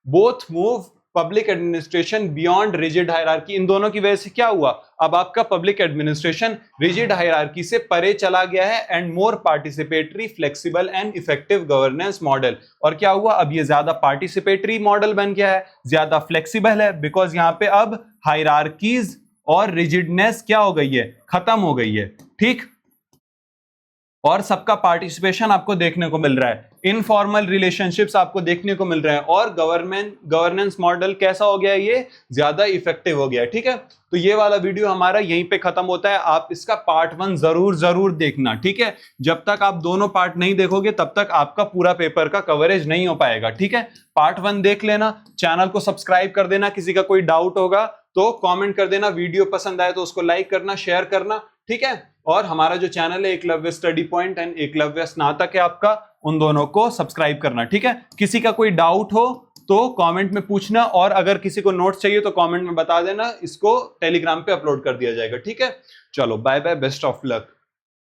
Both move public administration beyond rigid hierarchy, इन दोनों की वजह से क्या हुआ, अब आपका पब्लिक एडमिनिस्ट्रेशन रिजिड हायरार्की से परे चला गया है, and more participatory, flexible and effective governance model. और क्या हुआ, अब ये ज्यादा पार्टिसिपेटरी मॉडल बन गया है, ज्यादा फ्लेक्सिबल है, बिकॉज यहाँ पे अब हायरार्कीज और रिजिडनेस क्या हो गई है, खत्म हो गई है, ठीक। और सबका पार्टिसिपेशन आपको देखने को मिल रहा है। इनफॉर्मल रिलेशनशिप्स आपको देखने को मिल रहे हैं, और गवर्नेंस मॉडल कैसा हो गया, ये ज्यादा इफेक्टिव हो गया। ठीक है, तो ये वाला वीडियो हमारा यहीं पे खत्म होता है। आप इसका पार्ट 1 जरूर देखना। ठीक है, जब तक आप दोनों पार्ट नहीं देखोगे तब तक आपका पूरा पेपर का कवरेज नहीं हो पाएगा। ठीक है, पार्ट 1 देख लेना, चैनल को सब्सक्राइब कर देना, किसी का कोई डाउट होगा तो कमेंट कर देना, वीडियो पसंद आए तो उसको लाइक करना, शेयर करना। ठीक है, और हमारा जो चैनल है Eklavya study point and Eklavya स्नातक है आपका, उन दोनों को सब्सक्राइब करना। ठीक है, किसी का कोई डाउट हो तो कमेंट में पूछना, और अगर किसी को नोट्स चाहिए तो कमेंट में बता देना, इसको टेलीग्राम पे अपलोड कर दिया जाएगा। ठीक है, चलो bye bye, best of luck.